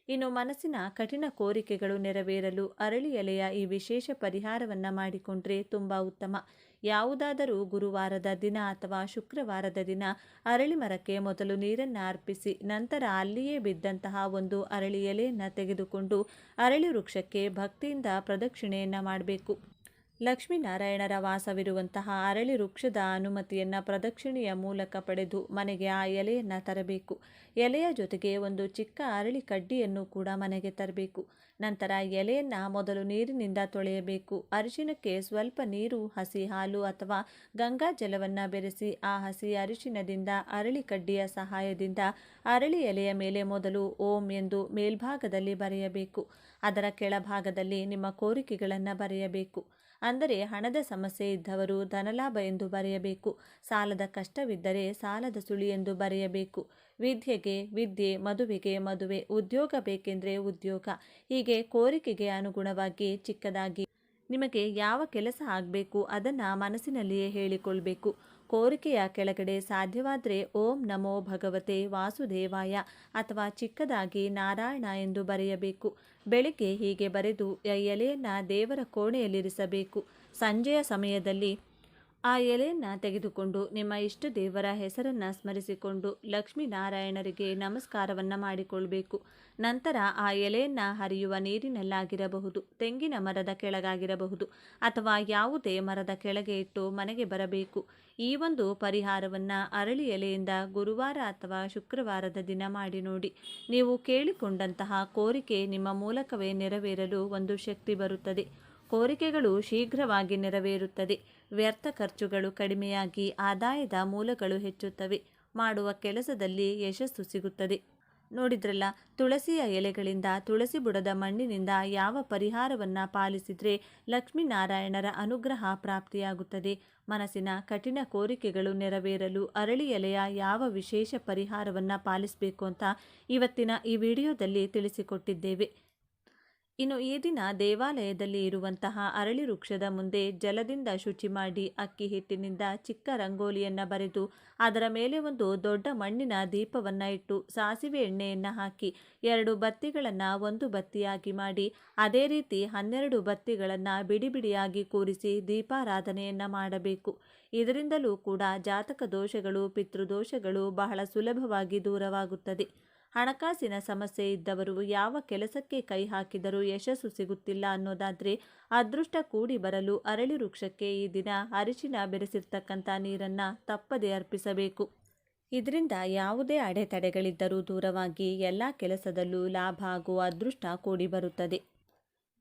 ಇನ್ನು ಮನಸ್ಸಿನ ಕಠಿಣ ಕೋರಿಕೆಗಳು ನೆರವೇರಲು ಅರಳಿ ಎಲೆಯ ಈ ವಿಶೇಷ ಪರಿಹಾರವನ್ನು ಮಾಡಿಕೊಂಡ್ರೆ ತುಂಬ ಉತ್ತಮ. ಯಾವುದಾದರೂ ಗುರುವಾರದ ದಿನ ಅಥವಾ ಶುಕ್ರವಾರದ ದಿನ ಅರಳಿ ಮರಕ್ಕೆ ಮೊದಲು ನೀರನ್ನು ಅರ್ಪಿಸಿ ನಂತರ ಅಲ್ಲಿಯೇ ಬಿದ್ದಂತಹ ಒಂದು ಅರಳಿ ಎಲೆಯನ್ನು ತೆಗೆದುಕೊಂಡು ಅರಳಿ ವೃಕ್ಷಕ್ಕೆ ಭಕ್ತಿಯಿಂದ ಪ್ರದಕ್ಷಿಣೆಯನ್ನು ಮಾಡಬೇಕು. ಲಕ್ಷ್ಮೀನಾರಾಯಣರ ವಾಸವಿರುವಂತಹ ಅರಳಿ ವೃಕ್ಷದ ಅನುಮತಿಯನ್ನು ಪ್ರದಕ್ಷಿಣೆಯ ಮೂಲಕ ಪಡೆದು ಮನೆಗೆ ಆ ಎಲೆಯನ್ನು ತರಬೇಕು. ಎಲೆಯ ಜೊತೆಗೆ ಒಂದು ಚಿಕ್ಕ ಅರಳಿ ಕಡ್ಡಿಯನ್ನು ಕೂಡ ಮನೆಗೆ ತರಬೇಕು. ನಂತರ ಎಲೆಯನ್ನು ಮೊದಲು ನೀರಿನಿಂದ ತೊಳೆಯಬೇಕು. ಅರಿಶಿನಕ್ಕೆ ಸ್ವಲ್ಪ ನೀರು, ಹಸಿ ಹಾಲು ಅಥವಾ ಗಂಗಾ ಜಲವನ್ನು ಬೆರೆಸಿ ಆ ಹಸಿ ಅರಿಶಿನದಿಂದ ಅರಳಿ ಕಡ್ಡಿಯ ಸಹಾಯದಿಂದ ಅರಳಿ ಎಲೆಯ ಮೇಲೆ ಮೊದಲು ಓಂ ಎಂದು ಮೇಲ್ಭಾಗದಲ್ಲಿ ಬರೆಯಬೇಕು. ಅದರ ಕೆಳಭಾಗದಲ್ಲಿ ನಿಮ್ಮ ಕೋರಿಕೆಗಳನ್ನು ಬರೆಯಬೇಕು. ಅಂದರೆ ಹಣದ ಸಮಸ್ಯೆ ಇದ್ದವರು ಧನಲಾಭ ಎಂದು ಬರೆಯಬೇಕು. ಸಾಲದ ಕಷ್ಟವಿದ್ದರೆ ಸಾಲದ ಸುಳಿ ಎಂದು ಬರೆಯಬೇಕು. ವಿದ್ಯೆಗೆ ವಿದ್ಯೆ, ಮದುವೆಗೆ ಮದುವೆ, ಉದ್ಯೋಗ ಬೇಕೆಂದರೆ ಉದ್ಯೋಗ. ಹೀಗೆ ಕೋರಿಕೆಗೆ ಅನುಗುಣವಾಗಿ ಚಿಕ್ಕದಾಗಿ ನಿಮಗೆ ಯಾವ ಕೆಲಸ ಆಗಬೇಕು ಅದನ್ನು ಮನಸ್ಸಿನಲ್ಲಿಯೇ ಹೇಳಿಕೊಳ್ಬೇಕು. ಕೋರಿಕೆಯ ಕೆಳಗಡೆ ಸಾಧ್ಯವಾದರೆ ಓಂ ನಮೋ ಭಗವತೆ ವಾಸುದೇವಾಯ ಅಥವಾ ಚಿಕ್ಕದಾಗಿ ನಾರಾಯಣ ಎಂದು ಬರೆಯಬೇಕು. ಬೆಳಿಗ್ಗೆ ಹೀಗೆ ಬರೆದು ಎಲೆಯನ್ನು ದೇವರ ಕೋಣೆಯಲ್ಲಿರಿಸಬೇಕು. ಸಂಜೆಯ ಸಮಯದಲ್ಲಿ ಆ ಎಲೆಯನ್ನು ತೆಗೆದುಕೊಂಡು ನಿಮ್ಮ ಇಷ್ಟ ದೇವರ ಹೆಸರನ್ನು ಸ್ಮರಿಸಿಕೊಂಡು ಲಕ್ಷ್ಮೀನಾರಾಯಣರಿಗೆ ನಮಸ್ಕಾರವನ್ನು ಮಾಡಿಕೊಳ್ಬೇಕು. ನಂತರ ಆ ಎಲೆಯನ್ನು ಹರಿಯುವ ನೀರಿನಲ್ಲಾಗಿರಬಹುದು, ತೆಂಗಿನ ಮರದ ಕೆಳಗಾಗಿರಬಹುದು ಅಥವಾ ಯಾವುದೇ ಮರದ ಕೆಳಗೆ ಇಟ್ಟು ಮನೆಗೆ ಬರಬೇಕು. ಈ ಒಂದು ಪರಿಹಾರವನ್ನು ಅರಳಿ ಎಲೆಯಿಂದ ಗುರುವಾರ ಅಥವಾ ಶುಕ್ರವಾರದ ದಿನ ಮಾಡಿ ನೋಡಿ. ನೀವು ಕೇಳಿಕೊಂಡಂತಹ ಕೋರಿಕೆ ನಿಮ್ಮ ಮೂಲಕವೇ ನೆರವೇರಲು ಒಂದು ಶಕ್ತಿ ಬರುತ್ತದೆ. ಕೋರಿಕೆಗಳು ಶೀಘ್ರವಾಗಿ ನೆರವೇರುತ್ತದೆ. ವ್ಯರ್ಥ ಖರ್ಚುಗಳು ಕಡಿಮೆಯಾಗಿ ಆದಾಯದ ಮೂಲಗಳು ಹೆಚ್ಚುತ್ತವೆ. ಮಾಡುವ ಕೆಲಸದಲ್ಲಿ ಯಶಸ್ಸು ಸಿಗುತ್ತದೆ. ನೋಡಿದ್ರಲ್ಲ, ತುಳಸಿಯ ಎಲೆಗಳಿಂದ, ತುಳಸಿ ಬುಡದ ಮಣ್ಣಿನಿಂದ ಯಾವ ಪರಿಹಾರವನ್ನು ಪಾಲಿಸಿದರೆ ಲಕ್ಷ್ಮೀನಾರಾಯಣರ ಅನುಗ್ರಹ ಪ್ರಾಪ್ತಿಯಾಗುತ್ತದೆ. ಮನಸ್ಸಿನ ಕಠಿಣ ಕೋರಿಕೆಗಳು ನೆರವೇರಲು ಅರಳಿ ಎಲೆಯ ಯಾವ ವಿಶೇಷ ಪರಿಹಾರವನ್ನು ಪಾಲಿಸಬೇಕು ಅಂತ ಇವತ್ತಿನ ಈ ವಿಡಿಯೋದಲ್ಲಿ ತಿಳಿಸಿಕೊಟ್ಟಿದ್ದೇವೆ. ಇನ್ನು ಈ ದಿನ ದೇವಾಲಯದಲ್ಲಿ ಇರುವಂತಹ ಅರಳಿ ವೃಕ್ಷದ ಮುಂದೆ ಜಲದಿಂದ ಶುಚಿ ಮಾಡಿ ಅಕ್ಕಿ ಹಿಟ್ಟಿನಿಂದ ಚಿಕ್ಕ ರಂಗೋಲಿಯನ್ನು ಬರೆದು ಅದರ ಮೇಲೆ ಒಂದು ದೊಡ್ಡ ಮಣ್ಣಿನ ದೀಪವನ್ನು ಇಟ್ಟು ಸಾಸಿವೆ ಎಣ್ಣೆಯನ್ನು ಹಾಕಿ 2 ಬತ್ತಿಗಳನ್ನು ಒಂದು ಬತ್ತಿಯಾಗಿ ಮಾಡಿ ಅದೇ ರೀತಿ 12 ಬತ್ತಿಗಳನ್ನು ಬಿಡಿ ಬಿಡಿಯಾಗಿ ಕೂರಿಸಿ ದೀಪಾರಾಧನೆಯನ್ನು ಮಾಡಬೇಕು. ಇದರಿಂದಲೂ ಕೂಡ ಜಾತಕ ದೋಷಗಳು, ಪಿತೃದೋಷಗಳು ಬಹಳ ಸುಲಭವಾಗಿ ದೂರವಾಗುತ್ತದೆ. ಹಣಕಾಸಿನ ಸಮಸ್ಯೆ ಇದ್ದವರು ಯಾವ ಕೆಲಸಕ್ಕೆ ಕೈ ಹಾಕಿದರೂ ಯಶಸ್ಸು ಸಿಗುತ್ತಿಲ್ಲ ಅನ್ನೋದಾದರೆ ಅದೃಷ್ಟ ಕೂಡಿ ಬರಲು ಅರಳಿ ವೃಕ್ಷಕ್ಕೆ ಈ ದಿನ ಅರಿಶಿನ ಬೆರೆಸಿರ್ತಕ್ಕಂಥ ನೀರನ್ನು ತಪ್ಪದೇ ಅರ್ಪಿಸಬೇಕು. ಇದರಿಂದ ಯಾವುದೇ ಅಡೆತಡೆಗಳಿದ್ದರೂ ದೂರವಾಗಿ ಎಲ್ಲ ಕೆಲಸದಲ್ಲೂ ಲಾಭ ಹಾಗೂ ಅದೃಷ್ಟ ಕೂಡಿ ಬರುತ್ತದೆ.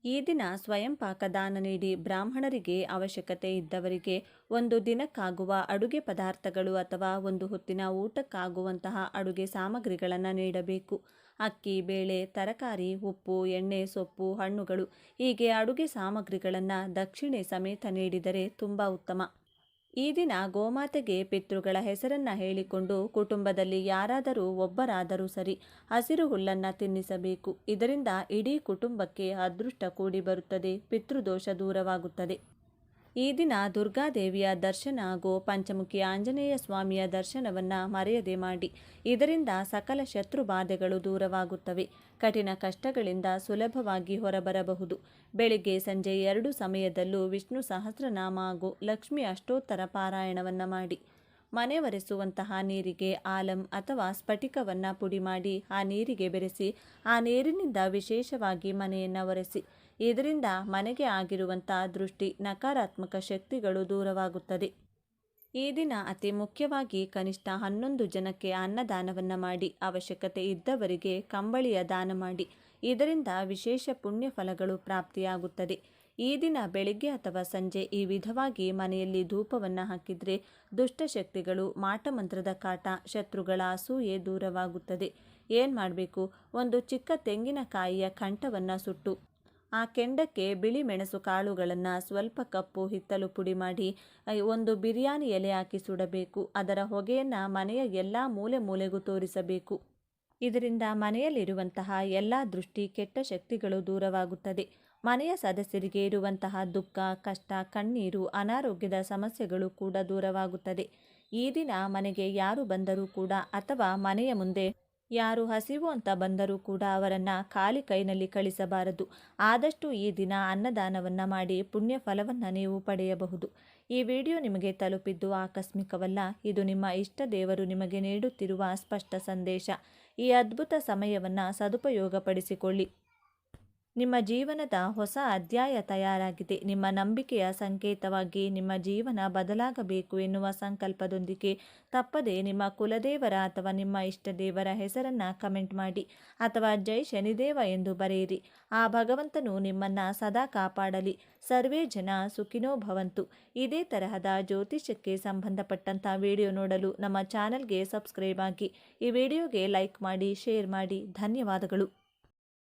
ಈ ದಿನ ಸ್ವಯಂ ಪಾಕದಾನ ನೀಡಿ ಬ್ರಾಹ್ಮಣರಿಗೆ, ಅವಶ್ಯಕತೆ ಇದ್ದವರಿಗೆ ಒಂದು ದಿನಕ್ಕಾಗುವ ಅಡುಗೆ ಪದಾರ್ಥಗಳು ಅಥವಾ ಒಂದು ಹೊತ್ತಿನ ಊಟಕ್ಕಾಗುವಂತಹ ಅಡುಗೆ ಸಾಮಗ್ರಿಗಳನ್ನು ನೀಡಬೇಕು. ಅಕ್ಕಿ, ಬೇಳೆ, ತರಕಾರಿ, ಉಪ್ಪು, ಎಣ್ಣೆ, ಸೊಪ್ಪು, ಹಣ್ಣುಗಳು ಹೀಗೆ ಅಡುಗೆ ಸಾಮಗ್ರಿಗಳನ್ನು ದಕ್ಷಿಣೆ ಸಮೇತ ನೀಡಿದರೆ ತುಂಬ ಉತ್ತಮ. ಈ ದಿನ ಗೋಮಾತೆಗೆ ಪಿತೃಗಳ ಹೆಸರನ್ನು ಹೇಳಿಕೊಂಡು ಕುಟುಂಬದಲ್ಲಿ ಯಾರಾದರೂ ಒಬ್ಬರಾದರೂ ಸರಿ ಹಸಿರು ಹುಲ್ಲನ್ನು ತಿನ್ನಿಸಬೇಕು. ಇದರಿಂದ ಇಡೀ ಕುಟುಂಬಕ್ಕೆ ಅದೃಷ್ಟ ಕೂಡಿ ಬರುತ್ತದೆ, ಪಿತೃದೋಷ ದೂರವಾಗುತ್ತದೆ. ಈ ದಿನ ದುರ್ಗಾದೇವಿಯ ದರ್ಶನ ಹಾಗೂ ಪಂಚಮುಖಿ ಆಂಜನೇಯ ಸ್ವಾಮಿಯ ದರ್ಶನವನ್ನು ಮರೆಯದೆ ಮಾಡಿ. ಇದರಿಂದ ಸಕಲ ಶತ್ರು ಬಾಧೆಗಳು ದೂರವಾಗುತ್ತವೆ. ಕಠಿಣ ಕಷ್ಟಗಳಿಂದ ಸುಲಭವಾಗಿ ಹೊರಬರಬಹುದು. ಬೆಳಿಗ್ಗೆ ಸಂಜೆ 2 ಸಮಯದಲ್ಲೂ ವಿಷ್ಣು ಸಹಸ್ರನಾಮ ಹಾಗೂ ಲಕ್ಷ್ಮಿ ಅಷ್ಟೋತ್ತರ ಪಾರಾಯಣವನ್ನು ಮಾಡಿ. ಮನೆ ಒರೆಸುವಂತಹ ನೀರಿಗೆ ಆಲಂ ಅಥವಾ ಸ್ಫಟಿಕವನ್ನು ಪುಡಿ ಮಾಡಿ ಆ ನೀರಿಗೆ ಬೆರೆಸಿ ಆ ನೀರಿನಿಂದ ವಿಶೇಷವಾಗಿ ಮನೆಯನ್ನು ಒರೆಸಿ. ಇದರಿಂದ ಮನೆಗೆ ಆಗಿರುವಂಥ ದೃಷ್ಟಿ ನಕಾರಾತ್ಮಕ ಶಕ್ತಿಗಳು ದೂರವಾಗುತ್ತದೆ. ಈ ದಿನ ಅತಿ ಮುಖ್ಯವಾಗಿ ಕನಿಷ್ಠ 11 ಜನಕ್ಕೆ ಅನ್ನದಾನವನ್ನು ಮಾಡಿ. ಅವಶ್ಯಕತೆ ಇದ್ದವರಿಗೆ ಕಂಬಳಿಯ ದಾನ ಮಾಡಿ. ಇದರಿಂದ ವಿಶೇಷ ಪುಣ್ಯ ಫಲಗಳು ಪ್ರಾಪ್ತಿಯಾಗುತ್ತದೆ. ಈ ದಿನ ಬೆಳಿಗ್ಗೆ ಅಥವಾ ಸಂಜೆ ಈ ವಿಧವಾಗಿ ಮನೆಯಲ್ಲಿ ಧೂಪವನ್ನು ಹಾಕಿದರೆ ದುಷ್ಟಶಕ್ತಿಗಳು, ಮಾಟಮಂತ್ರದ ಕಾಟ, ಶತ್ರುಗಳ ಅಸೂಯೆ ದೂರವಾಗುತ್ತದೆ. ಏನು ಮಾಡಬೇಕು? ಒಂದು ಚಿಕ್ಕ ತೆಂಗಿನಕಾಯಿಯ ಕಂಠವನ್ನು ಸುಟ್ಟು ಆ ಕೆಂಡಕ್ಕೆ ಬಿಳಿ ಮೆಣಸು ಕಾಳುಗಳನ್ನು ಸ್ವಲ್ಪ ಕಪ್ಪು ಹಿತ್ತಲು ಪುಡಿ ಮಾಡಿ ಒಂದು ಬಿರಿಯಾನಿ ಎಲೆ ಹಾಕಿ ಸುಡಬೇಕು. ಅದರ ಹೊಗೆಯನ್ನು ಮನೆಯ ಎಲ್ಲ ಮೂಲೆ ಮೂಲೆಗೂ ತೋರಿಸಬೇಕು. ಇದರಿಂದ ಮನೆಯಲ್ಲಿರುವಂತಹ ಎಲ್ಲ ದೃಷ್ಟಿ, ಕೆಟ್ಟ ಶಕ್ತಿಗಳು ದೂರವಾಗುತ್ತದೆ. ಮನೆಯ ಸದಸ್ಯರಿಗೆ ಇರುವಂತಹ ದುಃಖ, ಕಷ್ಟ, ಕಣ್ಣೀರು, ಅನಾರೋಗ್ಯದ ಸಮಸ್ಯೆಗಳು ಕೂಡ ದೂರವಾಗುತ್ತದೆ. ಈ ದಿನ ಮನೆಗೆ ಯಾರು ಬಂದರೂ ಕೂಡ ಅಥವಾ ಮನೆಯ ಮುಂದೆ ಯಾರು ಹಸಿವು ಅಂತ ಬಂದರೂ ಕೂಡ ಅವರನ್ನು ಖಾಲಿ ಕೈನಲ್ಲಿ ಕಳಿಸಬಾರದು. ಆದಷ್ಟು ಈ ದಿನ ಅನ್ನದಾನವನ್ನು ಮಾಡಿ ಪುಣ್ಯ ಫಲವನ್ನು ನೀವು ಪಡೆಯಬಹುದು. ಈ ವಿಡಿಯೋ ನಿಮಗೆ ತಲುಪಿದ್ದು ಆಕಸ್ಮಿಕವಲ್ಲ. ಇದು ನಿಮ್ಮ ಇಷ್ಟ ದೇವರು ನಿಮಗೆ ನೀಡುತ್ತಿರುವ ಸ್ಪಷ್ಟ ಸಂದೇಶ. ಈ ಅದ್ಭುತ ಸಮಯವನ್ನು ಸದುಪಯೋಗಪಡಿಸಿಕೊಳ್ಳಿ. ನಿಮ್ಮ ಜೀವನದ ಹೊಸ ಅಧ್ಯಾಯ ತಯಾರಾಗಿದೆ. ನಿಮ್ಮ ನಂಬಿಕೆಯ ಸಂಕೇತವಾಗಿ ನಿಮ್ಮ ಜೀವನ ಬದಲಾಗಬೇಕು ಎನ್ನುವ ಸಂಕಲ್ಪದೊಂದಿಗೆ ತಪ್ಪದೆ ನಿಮ್ಮ ಕುಲದೇವರ ಅಥವಾ ನಿಮ್ಮ ಇಷ್ಟ ದೇವರ ಹೆಸರನ್ನು ಕಮೆಂಟ್ ಮಾಡಿ ಅಥವಾ ಜೈ ಶನಿದೇವ ಎಂದು ಬರೆಯಿರಿ. ಆ ಭಗವಂತನು ನಿಮ್ಮನ್ನು ಸದಾ ಕಾಪಾಡಲಿ. ಸರ್ವೇ ಜನ ಸುಖಿನೋ ಭವಂತು. ಇದೇ ತರಹದ ಜ್ಯೋತಿಷ್ಯಕ್ಕೆ ಸಂಬಂಧಪಟ್ಟಂಥ ವಿಡಿಯೋ ನೋಡಲು ನಮ್ಮ ಚಾನಲ್ಗೆ ಸಬ್ಸ್ಕ್ರೈಬ್ ಆಗಿ. ಈ ವಿಡಿಯೋಗೆ ಲೈಕ್ ಮಾಡಿ, ಶೇರ್ ಮಾಡಿ. ಧನ್ಯವಾದಗಳು.